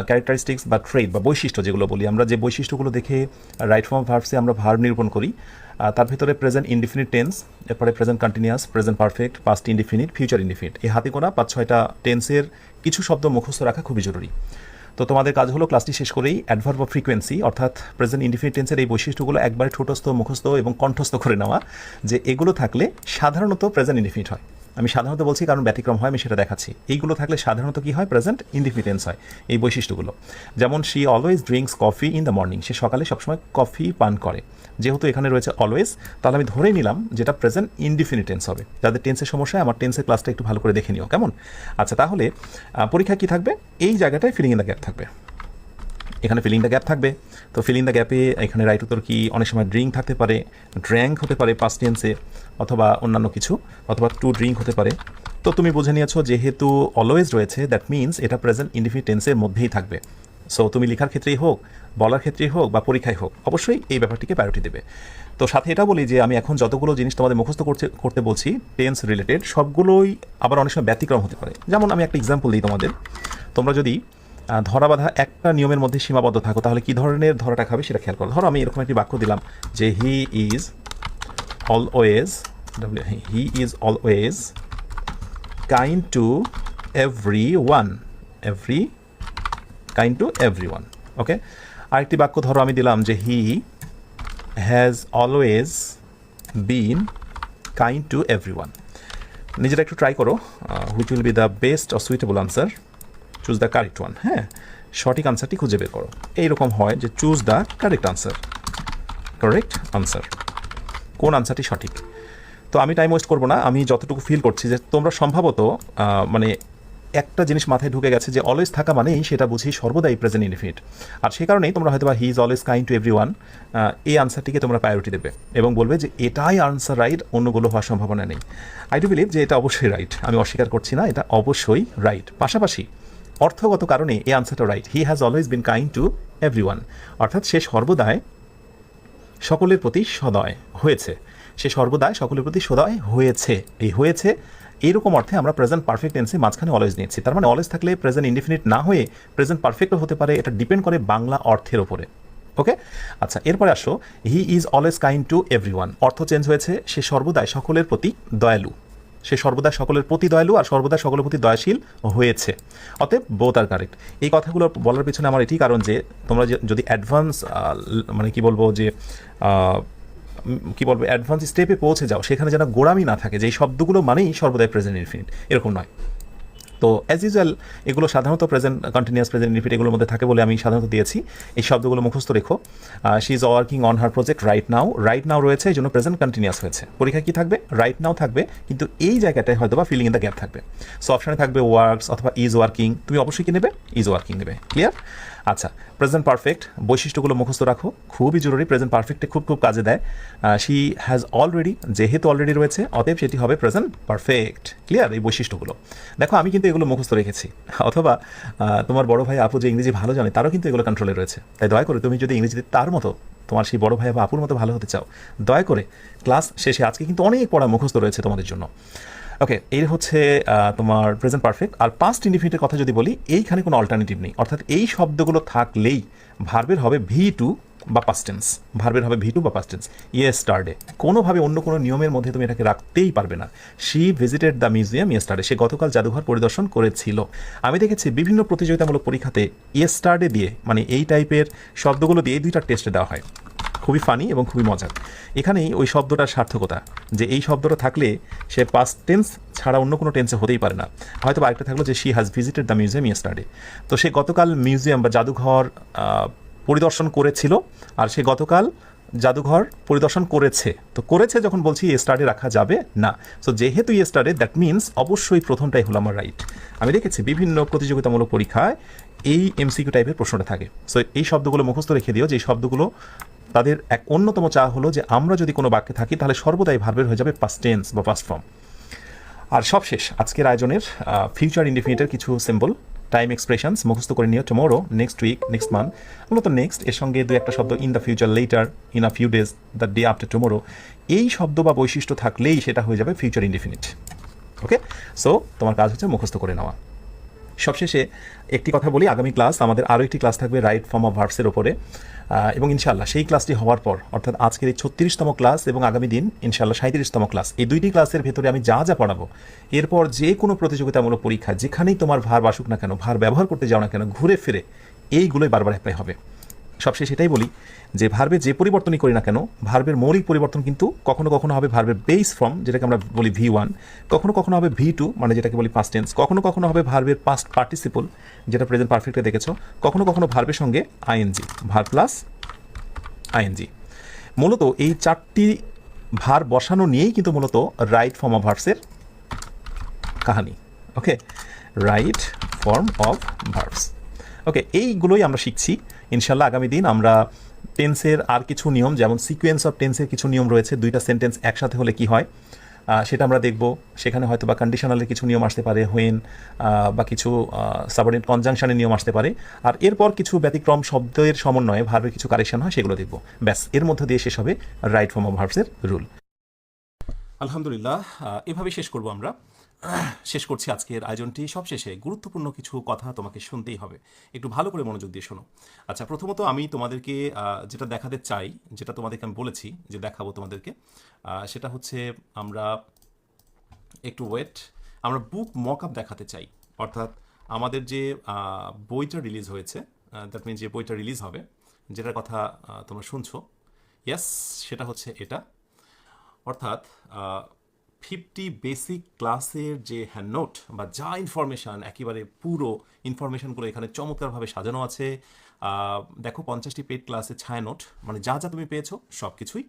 ক্যারেক্টারিস্টিক্স বা ট্রেড বা বৈশিষ্ট্য যেগুলো বলি আমরা, যে বৈশিষ্ট্যগুলো দেখে রাইট ফর্ম ভার্বসে আমরা ভার্ব নিরূপণ করি, তার ভিতরে প্রেজেন্ট ইনডিফিনিট টেন্স, এরপরে present continuous, present perfect, past indefinite, future indefinite, এই হাতে গোনা 5-6টা টেন্সের কিছু শব্দ মুখস্থ রাখা খুবই জরুরি। তো তোমাদের কাজ হলো ক্লাসটি শেষ করেই অ্যাডভার্ব অফ ফ্রিকোয়েন্সি অর্থাৎ প্রেজেন্ট ইনডিফিনিট টেন্সের এই বৈশিষ্ট্যগুলো একবারে ঠোঁটস্থ, মুখস্থ এবং কণ্ঠস্থ করে নেওয়া, যে এগুলো থাকলে সাধারণত প্রেজেন্ট ইনডিফিনিট হয়। আমি সাধারণত বলছি কারণ ব্যতিক্রম হয়, আমি সেটা দেখাচ্ছি। এইগুলো থাকলে সাধারণত কি হয়? প্রেজেন্ট ইনডিফিনিট টেন্স হয়। এই বৈশিষ্ট্যগুলো যেমন she always drinks coffee in the morning, সে সকালে সবসময় কফি পান করে। যেহেতু এখানে রয়েছে অলওয়েজ, তাহলে আমি ধরেই নিলাম যেটা প্রেজেন্ট ইনডিফিনিট টেন্স হবে। যাদের টেন্সের সমস্যা, আমার টেন্সের ক্লাসটা একটু ভালো করে দেখে নিও, কেমন? আচ্ছা, তাহলে পরীক্ষা কি থাকবে? এই জায়গাটায় ফিলিং ইন দ্য গ্যাপ থাকবে, এখানে ফিলিং দ্য গ্যাপ থাকবে। তো ফিলিং দ্য গ্যাপে এখানে রাইট উত্তর কি? অনেক সময় ড্রিঙ্ক থাকতে পারে, ড্র্যাঙ্ক হতে পারে পাস্ট টেন্সে, অথবা অন্যান্য কিছু, অথবা টু ড্রিঙ্ক হতে পারে। তো তুমি বুঝে নিয়েছো যেহেতু অলওয়েজ রয়েছে, দ্যাট মিনস এটা প্রেজেন্ট ইনডিফিনিট টেন্সের মধ্যেই থাকবে। সো তুমি লেখার ক্ষেত্রেই হোক, বলার ক্ষেত্রেই হোক, বা পরীক্ষায় হোক, অবশ্যই এই ব্যাপারটিকে প্রায়োরিটি দেবে। তো সাথে এটা বলি যে আমি এখন যতগুলো জিনিস তোমাদের মুখস্থ করতে বলছি টেন্স রিলেটেড, সবগুলোই আবার অনেক সময় ব্যতিক্রম হতে পারে। যেমন আমি একটা এক্সাম্পল দিই তোমাদের, তোমরা যদি ধরা বাঁধা একটা নিয়মের মধ্যে সীমাবদ্ধ থাকো তাহলে কী ধরনের ধরাটা খাবে সেটা খেয়াল করো। ধরো আমি এরকম একটি বাক্য দিলাম যে he is always kind to every one, okay. আরেকটি বাক্য ধরো আমি দিলাম যে he has always been kind to everyone. নিজেরা একটু ট্রাই করো, which will be the best or suitable answer, choose the correct one. হ্যাঁ, সঠিক আনসারটি খুঁজে বের করো। এইরকম হয় যে choose the correct answer, correct answer, কোন আনসারটি সঠিক। তো আমি টাইম ওয়েস্ট করবো না, আমি যতটুকু ফিল করছি যে তোমরা সম্ভবত মানে একটা জিনিস মাথায় ঢুকে গেছে যে অলওয়েজ থাকা মানেই সেটা বুঝি সর্বদাই প্রেজেন্ট ইনডিফিনিট, আর সে কারণেই তোমরা হয়তো বা হি is always kind to everyone এই আনসারটিকে তোমরা প্রায়োরিটি দেবে এবং বলবে যে এটাই আনসার রাইট, অন্যগুলো হওয়ার সম্ভাবনা নেই। আই ডু বিলিভ যে এটা অবশ্যই রাইট, আমি অস্বীকার করছি না, এটা অবশ্যই রাইট। পাশাপাশি অর্থগত কারণে এই আনসারটা right. He has always been kind to everyone, অর্থাৎ সে সর্বদাই সকলের প্রতি সদয় হয়েছে, সে সর্বদাই সকলের প্রতি সদয় হয়েছে। এই হয়েছে এইরকম অর্থে আমরা প্রেজেন্ট পারফেক্ট টেন্সে মাঝখানে অলওয়েজ নিয়েছি। তার মানে অলওয়েজ থাকলে প্রেজেন্ট ইনডিফিনিট না হয়ে প্রেজেন্ট পারফেক্টও হতে পারে, এটা ডিপেন্ড করে বাংলা অর্থের ওপরে। ওকে, আচ্ছা, এরপরে আসো হি is always kind to everyone, অর্থ চেঞ্জ হয়েছে, সে সর্বদাই সকলের প্রতি দয়ালু, সে সর্বদা সকলের প্রতি দয়ালু আর সর্বদা সকলের প্রতি দয়াশীল হয়েছে। অতএব বোথ আর কারেক্ট। এই কথাগুলো বলার পিছনে আমার এটি কারণ যে তোমরা যদি অ্যাডভান্স মানে কি বলবো যে অ্যাডভান্স স্টেপে পৌঁছে যাও, সেখানে যেন গোড়ামি না থাকে যে এই শব্দগুলো মানেই সর্বদাই প্রেজেন্ট ইনফিনিট, এরকম নয়। তো অ্যাজ ইউজুয়াল এগুলো সাধারণত প্রেজেন্ট কন্টিনিউয়াস, প্রেজেন্ট ইনফিনিট এগুলোর মধ্যে থাকে বলে আমি সাধারণত দিয়েছি। এই শব্দগুলো মুখস্থ রেখো। She is working on her project right now, right now রয়েছে এই জন্য প্রেজেন্ট কন্টিনিউয়াস হয়েছে। পরীক্ষা কি থাকবে? রাইট নাও থাকবে, কিন্তু এই জায়গাটায় হয়তো বা ফিলিং ইন দ্য গ্যাপ থাকবে। সো অপশানে থাকবে ওয়ার্কস অথবা ইজ ওয়ার্কিং, তুমি অবশ্যই কি নেবে? ইজ ওয়ার্কিং নেবে। ক্লিয়ার? আচ্ছা, প্রেজেন্ট পারফেক্ট বৈশিষ্ট্যগুলো মুখস্থ রাখো, খুবই জরুরি। প্রেজেন্ট পারফেক্টে খুব খুব কাজে দেয়। শি হ্যাজ অলরেডি, যেহেতু অলরেডি রয়েছে অতএব সেটি হবে প্রেজেন্ট পারফেক্ট। ক্লিয়ার? এই বৈশিষ্ট্যগুলো দেখো, আমি কিন্তু এগুলো মুখস্থ রেখেছি, অথবা তোমার বড় ভাই আপু যে ইংরেজি ভালো জানে তারও কিন্তু এগুলো কন্ট্রোলে রয়েছে। তাই দয়া করে তুমি যদি ইংরেজিতে তার মতো, তোমার সেই বড় ভাই বা আপুর মতো ভালো হতে চাও, দয়া করে ক্লাস শেষে, আজকে কিন্তু অনেক পড়া মুখস্থ রয়েছে তোমাদের জন্য। ওকে, এই হচ্ছে তোমার প্রেজেন্ট পারফেক্ট। আর পাস্ট ইনডিফিনিটের কথা যদি বলি, এইখানে কোনো অল্টারনেটিভ নেই, অর্থাৎ এই শব্দগুলো থাকলেই ভার্বের হবে V2 বা পাস্ট টেন্স, ভার্বের হবে V2 বা পাস্ট টেন্স। ইয়েস্টারডে, কোনোভাবে অন্য কোনো নিয়মের মধ্যে তুমি এটাকে রাখতেই পারবে না। She visited the museum yesterday, সে গতকাল জাদুঘর পরিদর্শন করেছিল। আমি দেখেছি বিভিন্ন প্রতিযোগিতামূলক পরীক্ষাতে ইয়েস্টারডে দিয়ে, মানে এই টাইপের শব্দগুলো দিয়ে 2টা টেস্টে দেওয়া হয়, খুবই ফানি এবং খুবই মজার। এখানেই ওই শব্দটার সার্থকতা, যে এই শব্দটা থাকলে সে পাস্ট টেন্স ছাড়া অন্য কোনো টেন্সে হতেই পারে না। হয়তো বা আরেকটা থাকলো যে she has visited the museum yesterday, তো সে গতকাল মিউজিয়াম বা জাদুঘর পরিদর্শন করেছিল, আর সে গতকাল জাদুঘর পরিদর্শন করেছে। তো করেছে যখন বলছি ইয়েস্টারডে রাখা যাবে না। সো যেহেতু ইয়েস্টারডে, দ্যাট মিনস অবশ্যই প্রথমটাই হলো আমার রাইট। আমি দেখেছি বিভিন্ন প্রতিযোগিতামূলক পরীক্ষায় এই এমসিকিউ টাইপের প্রশ্নটা থাকে। সো এই শব্দগুলো মুখস্থ রেখে দিও, যে এই শব্দগুলো তাদের এক অন্যতম চাওয়া হলো যে আমরা যদি কোনো বাক্যে থাকি তাহলে সর্বদাই ভার্বের হয়ে যাবে পাস্ট টেন্স বা পাস্ট ফর্ম। আর সবশেষ আজকের আয়োজনের ফিউচার ইনডিফিনিটের কিছু সিম্বল, টাইম এক্সপ্রেশনস মুখস্থ করে নিও। Tomorrow, next week, next month, মূলত নেক্সট এর সঙ্গে দু একটা শব্দ in the future, later, in a few days, the day after tomorrow, এই শব্দ বা বৈশিষ্ট্য থাকলেই সেটা হয়ে যাবে ফিউচার ইনডিফিনিট। ওকে, সো তোমার কাজ হচ্ছে মুখস্থ করে নেওয়া। সবশেষে একটি কথা বলি, আগামী ক্লাস আমাদের আরও একটি ক্লাস থাকবে রাইট ফর্ম অফ ভার্বসের ওপরে, এবং ইনশাল্লাহ সেই ক্লাসটি হওয়ার পর, অর্থাৎ আজকের এই 36তম ক্লাস এবং আগামী দিন ইনশাল্লাহ 37তম ক্লাস, এই দুইটি ক্লাসের ভেতরে আমি যা যা পড়াবো, এরপর যে কোনো প্রতিযোগিতামূলক পরীক্ষা যেখানেই তোমার ভার্ব আসুক না কেন, ভার্ব ব্যবহার করতে যাও না কেন, ঘুরে ফিরে এইগুলোই বারবার অ্যাপ্লাই হবে। সবশেষে এটাই বলি যে ভার্বে যে পরিবর্তনই করি না কেন, ভার্বের মৌলিক পরিবর্তন কিন্তু কখনো কখনো হবে ভার্বের বেস ফর্ম, যেটাকে আমরা বলি V1, কখনো কখনো হবে V2, মানে যেটাকে বলি পাস্ট টেন্স, কখনো কখনো হবে ভার্বের পাস্ট পার্টিসিপল, যেটা প্রেজেন্ট পারফেক্টে দেখেছো, কখনো কখনো ভার্বের সঙ্গে আইএনজি, ভার্ব প্লাস আইএনজি। মূলত এই 4টি ভার্ব বসানো নিয়েই কিন্তু মূলত রাইট ফর্ম অফ ভার্বসের কাহিনী। ওকে, রাইট ফর্ম অফ ভার্বস। ওকে, এইগুলোই আমরা শিখছি। ইনশাল্লাহ আগামী দিন আমরা টেন্সের আর কিছু নিয়ম, যেমন সিকোয়েন্স অফ টেন্সের কিছু নিয়ম রয়েছে, 2টা সেন্টেন্স একসাথে হলে কি হয় সেটা আমরা দেখব। সেখানে হয়তো বা কন্ডিশনালের কিছু নিয়ম আসতে পারে, হোয়েন বা কিছু সাবঅর্ডিনেট কনজাংশনের নিয়ম আসতে পারে, আর এরপর কিছু ব্যতিক্রম শব্দের সমন্বয়ে ভার্বের কিছু কারেকশন হয়, সেগুলো দেখব। ব্যাস, এর মধ্যে দিয়ে শেষ হবে রাইট ফর্ম অফ ভার্বসের রুল। আলহামদুলিল্লাহ, এভাবে শেষ করব আমরা। শেষ করছি আজকের আয়োজনটি। সবশেষে গুরুত্বপূর্ণ কিছু কথা তোমাকে শুনতেই হবে, একটু ভালো করে মনোযোগ দিয়ে শোনো। আচ্ছা, প্রথমত আমি তোমাদেরকে যেটা দেখাতে চাই, যেটা তোমাদেরকে আমি বলেছি যে দেখাবো তোমাদেরকে, সেটা হচ্ছে আমরা একটু ওয়েট, আমরা বুক মক আপ দেখাতে চাই। অর্থাৎ আমাদের যে বইটা রিলিজ হয়েছে, দ্যাট মিনস যে বইটা রিলিজ হবে যেটার কথা তোমরা শুনছো, ইয়েস, সেটা হচ্ছে এটা। অর্থাৎ 50 বেসিক ক্লাসের যে হ্যান্ডনোট বা যা ইনফরমেশান, একেবারে পুরো ইনফরমেশানগুলো এখানে চমৎকারভাবে সাজানো আছে। দেখো 50টি পেড ক্লাসের ছায়ানোট, মানে যা যা তুমি পেয়েছো সব কিছুই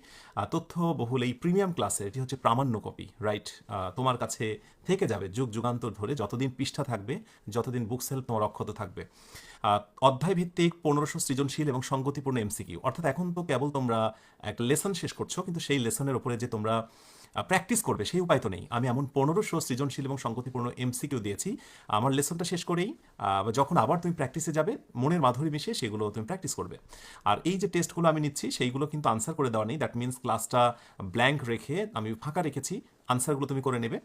তথ্য বহুল এই প্রিমিয়াম ক্লাসে, এটি হচ্ছে প্রামাণ্য কপি, রাইট? তোমার কাছে থেকে যাবে যুগ যুগান্তর ধরে, যতদিন পৃষ্ঠা থাকবে, যতদিন বুক সেল তোমার অক্ষত থাকবে। অধ্যায় ভিত্তিক 1500 সৃজনশীল এবং সঙ্গতিপূর্ণ এমসিকিউ। অর্থাৎ এখন তো কেবল তোমরা এক লেসন শেষ করছো, কিন্তু সেই লেসনের উপরে যে তোমরা প্র্যাকটিস করবে সেই উপায় তো নেই। আমি এমন 1500 সৃজনশীল এবং সঙ্গতিপূর্ণ এমসিকিউ দিয়েছি আমার লেসনটা শেষ করেই, যখন আবার তুমি প্র্যাকটিসে যাবে মনের মাধুরী মিশে সেগুলো তুমি প্র্যাকটিস করবে। আর এই যে টেস্টগুলো আমি নিচ্ছি সেইগুলো কিন্তু আনসার করে দেওয়া নেই, দ্যাট মিনস ক্লাসটা ব্ল্যাঙ্ক রেখে আমি ফাঁকা রেখেছি, আনসারগুলো তুমি করে নেবে।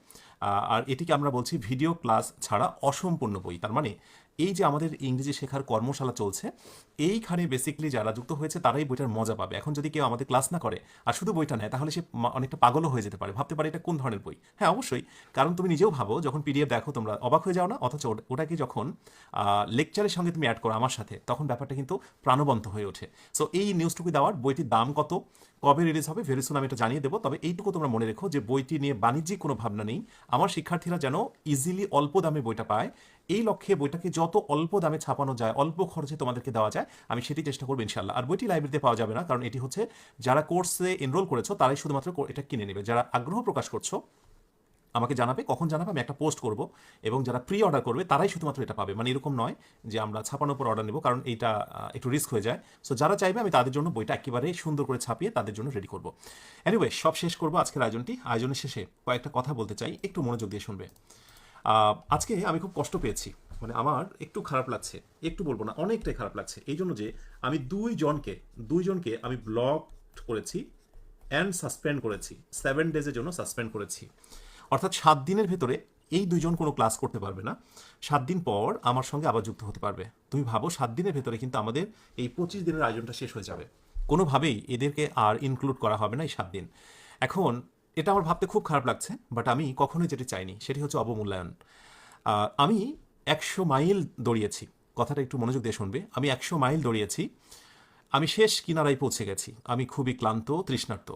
আর এটিকে আমরা বলছি ভিডিও ক্লাস ছাড়া অসম্পূর্ণ বই। তার মানে এই যে আমাদের ইংরেজি শেখার কর্মশালা চলছে, এইখানে বেসিক্যালি যারা যুক্ত হয়েছে তারাই বইটার মজা পাবে। এখন যদি কেউ আমাদের ক্লাস না করে আর শুধু বইটা নেয়, তাহলে সে অনেকটা পাগলও হয়ে যেতে পারে, ভাবতে পারে এটা কোন ধরনের বই। হ্যাঁ, অবশ্যই, কারণ তুমি নিজেও ভাবো, যখন পিডিএফ দেখো তোমরা অবাক হয়ে যাও না? অথচ ওটাকে যখন লেকচারের সঙ্গে তুমি অ্যাড করো আমার সাথে, তখন ব্যাপারটা কিন্তু প্রাণবন্ত হয়ে ওঠে। সো এই নিউজটুকু দেওয়ার, বইটির দাম কত, কবে রিলিজ হবে, ভেরি সুন আমি এটা জানিয়ে দেবো। তবে এইটুকু তোমরা মনে রেখো যে বইটি নিয়ে বাণিজ্যিক কোনো ভাবনা নেই। আমার শিক্ষার্থীরা যেন ইজিলি অল্প দামে বইটা পায়, এই লক্ষ্যে বইটাকে যত অল্প দামে ছাপানো যায়, অল্প খরচে তোমাদেরকে দেওয়া যায়, আমি সেটি চেষ্টা করবো ইনশাল্লাহ। আর বইটি লাইব্রেরিতে পাওয়া যাবে না, কারণ এটি হচ্ছে যারা কোর্সে এনরোল করেছো তারাই শুধুমাত্র এটা কিনে নেবে। যারা আগ্রহ প্রকাশ করছো আমাকে জানাবে, কখন জানাবে, আমি একটা পোস্ট করব, এবং যারা প্রি অর্ডার করবে তারাই শুধুমাত্র এটা পাবে। মানে এরকম নয় যে আমরা ছাপানোর পর অর্ডার নেব, কারণ এইটা একটু রিস্ক হয়ে যায়। সো যারা চাইবে আমি তাদের জন্য বইটা একেবারে সুন্দর করে ছাপিয়ে তাদের জন্য রেডি করব। এনিওয়ে, সব শেষ করবো আজকের আয়োজনটি। আয়োজনের শেষে কয়েকটা কথা বলতে চাই, একটু মনোযোগ দিয়ে শুনবে। আজকে আমি খুব কষ্ট পেয়েছি, মানে আমার একটু খারাপ লাগছে, একটু বলবো না, অনেকটাই খারাপ লাগছে। এই জন্য যে আমি দুইজনকে আমি ব্লক করেছি অ্যান্ড সাসপেন্ড করেছি, 7 ডেজের জন্য সাসপেন্ড করেছি। অর্থাৎ 7 দিনের ভেতরে এই দুইজন কোনো ক্লাস করতে পারবে না, 7 দিন পর আমার সঙ্গে আবার যুক্ত হতে পারবে। তুমি ভাবো 7 দিনের ভেতরে কিন্তু আমাদের এই 25 দিনের আয়োজনটা শেষ হয়ে যাবে। কোনোভাবেই এদেরকে আর ইনক্লুড করা হবে না এই 7 দিন। এখন এটা আমার ভাবতে খুব খারাপ লাগছে, বাট আমি কখনোই যেটি চাইনি সেটি হচ্ছে অবমূল্যায়ন। আমি 100 মাইল দৌড়িয়েছি, কথাটা একটু মনোযোগ দিয়ে শুনবে। আমি 100 মাইল দৌড়িয়েছি, আমি শেষ কিনারায় পৌঁছে গেছি, আমি খুবই ক্লান্ত, তৃষ্ণার্ত।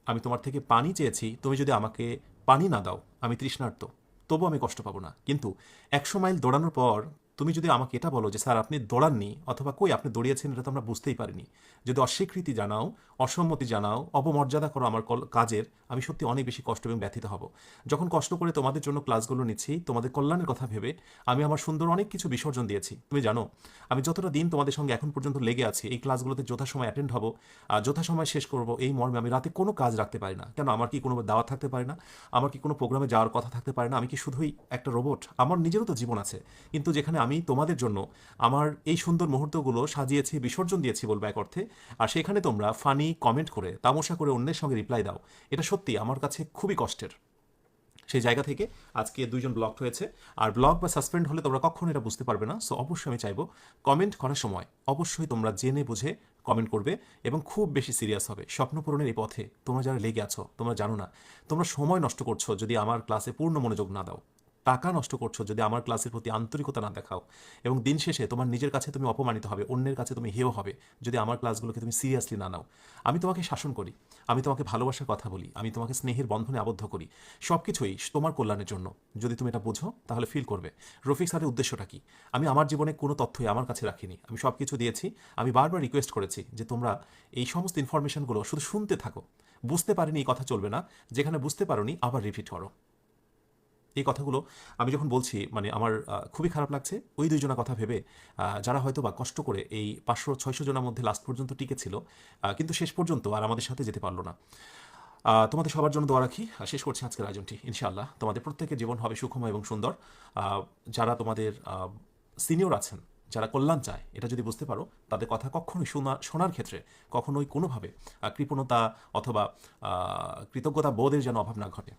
আমি তোমার থেকে পানি চেয়েছি, তুমি যদি আমাকে পানি না দাও, আমি তৃষ্ণার্ত, তবু আমি কষ্ট পাবো না। কিন্তু 100 মাইল দৌড়ানোর পর তুমি যদি আমাকে এটা বলো যে স্যার আপনি দৌড়াননি, অথবা কই আপনি দৌড়িয়েছেন, এটা তো আমরা বুঝতেই পারিনি, যদি অস্বীকৃতি জানাও, অসম্মতি জানাও, অবমর্যাদা করো আমার কাজের, আমি সত্যি অনেক বেশি কষ্ট এবং ব্যথিত হব। যখন কষ্ট করে তোমাদের জন্য ক্লাসগুলো নিচ্ছি, তোমাদের কল্যাণের কথা ভেবে আমি আমার সুন্দর অনেক কিছু বিসর্জন দিয়েছি। তুমি জানো আমি যতটা দিন তোমাদের সঙ্গে এখন পর্যন্ত লেগে আছি, এই ক্লাসগুলোতে যথাসময় অ্যাটেন্ড হব, যথাসময় শেষ করব, এই মর্মে আমি রাতে কোনো কাজ রাখতে পারি না। কেন? আমার কি কোনো দাওয়াত থাকতে পারে না? আমার কি কোনো প্রোগ্রামে যাওয়ার কথা থাকতে পারে না? আমি কি শুধুই একটা রোবট? আমার নিজেরও তো জীবন আছে। কিন্তু যেখানে আমি তোমাদের জন্য আমার এই সুন্দর মুহূর্তগুলো সাজিয়েছি, বিসর্জন দিয়েছি বলবো এক অর্থে, আর সেখানে তোমরা ফানি কমেন্ট করে, তামাশা করে অন্যের সঙ্গে রিপ্লাই দাও, এটা সত্যি আমার কাছে খুবই কষ্টের। সেই জায়গা থেকে আজকে দুইজন ব্লক হয়েছে। আর ব্লক বা সাসপেন্ড হলে তোমরা কখনো এটা বুঝতে পারবে না। সো অবশ্যই আমি চাইবো কমেন্ট করার সময় অবশ্যই তোমরা জেনে বুঝে কমেন্ট করবে, এবং খুব বেশি সিরিয়াস হবে। স্বপ্ন পূরণের এই পথে তোমরা যারা লেগে আছো, তোমরা জানো না তোমরা সময় নষ্ট করছো যদি আমার ক্লাসে পূর্ণ মনোযোগ না দাও, টাকা নষ্ট করছো যদি আমার ক্লাসের প্রতি আন্তরিকতা না দেখাও, এবং দিন শেষে তোমার নিজের কাছে তুমি অপমানিত হবে, অন্যের কাছে তুমি হেয় হবে যদি আমার ক্লাসগুলোকে তুমি সিরিয়াসলি না নাও। আমি তোমাকে শাসন করি, আমি তোমাকে ভালোবাসার কথা বলি, আমি তোমাকে স্নেহের বন্ধনে আবদ্ধ করি, সব কিছুই তোমার কল্যাণের জন্য। যদি তুমি এটা বুঝো তাহলে ফিল করবে রফিক স্যারের উদ্দেশ্যটা কি। আমি আমার জীবনে কোনো তথ্যই আমার কাছে রাখিনি, আমি সব কিছু দিয়েছি। আমি বারবার রিকোয়েস্ট করেছি যে তোমরা এই সমস্ত ইনফরমেশনগুলো শুধু শুনতে থাকো, বুঝতে পারিনি এই কথা চলবে না, যেখানে বুঝতে পারোনি আবার রিপিট করো। এই কথাগুলো আমি যখন বলছি, মানে আমার খুবই খারাপ লাগছে ওই দুইজনের কথা ভেবে, যারা হয়তো বা কষ্ট করে এই 500-600 জনের মধ্যে লাস্ট পর্যন্ত টিকে ছিল, কিন্তু শেষ পর্যন্ত আর আমাদের সাথে যেতে পারলো না। তোমাদের সবার জন্য দোয়া রাখি। শেষ করছি আজকের আয়োজনটি। ইনশাআল্লাহ তোমাদের প্রত্যেকের জীবন হবে সুখময় এবং সুন্দর। যারা তোমাদের সিনিয়র আছেন, যারা কল্যাণ চায়, এটা যদি বুঝতে পারো, তাদের কথা কখনোই শোনার ক্ষেত্রে কখনোই কোনোভাবে কৃপণতা অথবা কৃতজ্ঞতা বোধের যেন অভাব না ঘটে।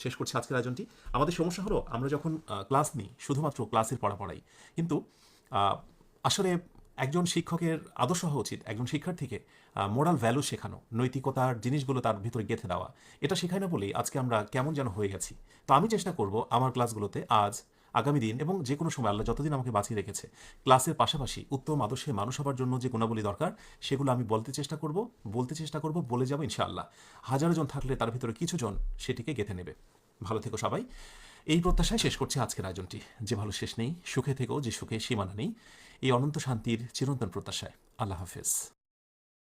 শেষ করছি আজকের আয়োজনটি। আমাদের সমস্যা হলো আমরা যখন ক্লাস নিই শুধুমাত্র ক্লাসের পড়াই, কিন্তু আসলে একজন শিক্ষকের আদর্শ হওয়া উচিত একজন শিক্ষার্থীকে মোরাল ভ্যালু শেখানো, নৈতিকতার জিনিসগুলো তার ভিতরে গেঁথে দেওয়া। এটা শেখায় না বলেই আজকে আমরা কেমন যেন হয়ে গেছি। তো আমি চেষ্টা করব আমার ক্লাসগুলোতে আজ আগামী দিন এবং যে কোনো সময় আল্লাহ যতদিন আমাকে বাঁচিয়ে রেখেছে ক্লাসের পাশাপাশি উত্তম আদর্শে মানুষ হবার জন্য যে গুণাবলী দরকার সেগুলো আমি বলতে চেষ্টা করব, বলে যাব ইনশাআল্লাহ। হাজারো জন থাকলে তার ভিতরে কিছু জন সেটিকে গেঁথে নেবে। ভালো থেকো সবাই, এই প্রত্যাশায় শেষ করছি আজকের আয়োজনটি। যে ভালো শেষ নেই, সুখে থেকো যে সুখে সীমানা নেই, এই অনন্ত শান্তির চিরন্তন প্রত্যাশায়। আল্লাহ হাফেজ।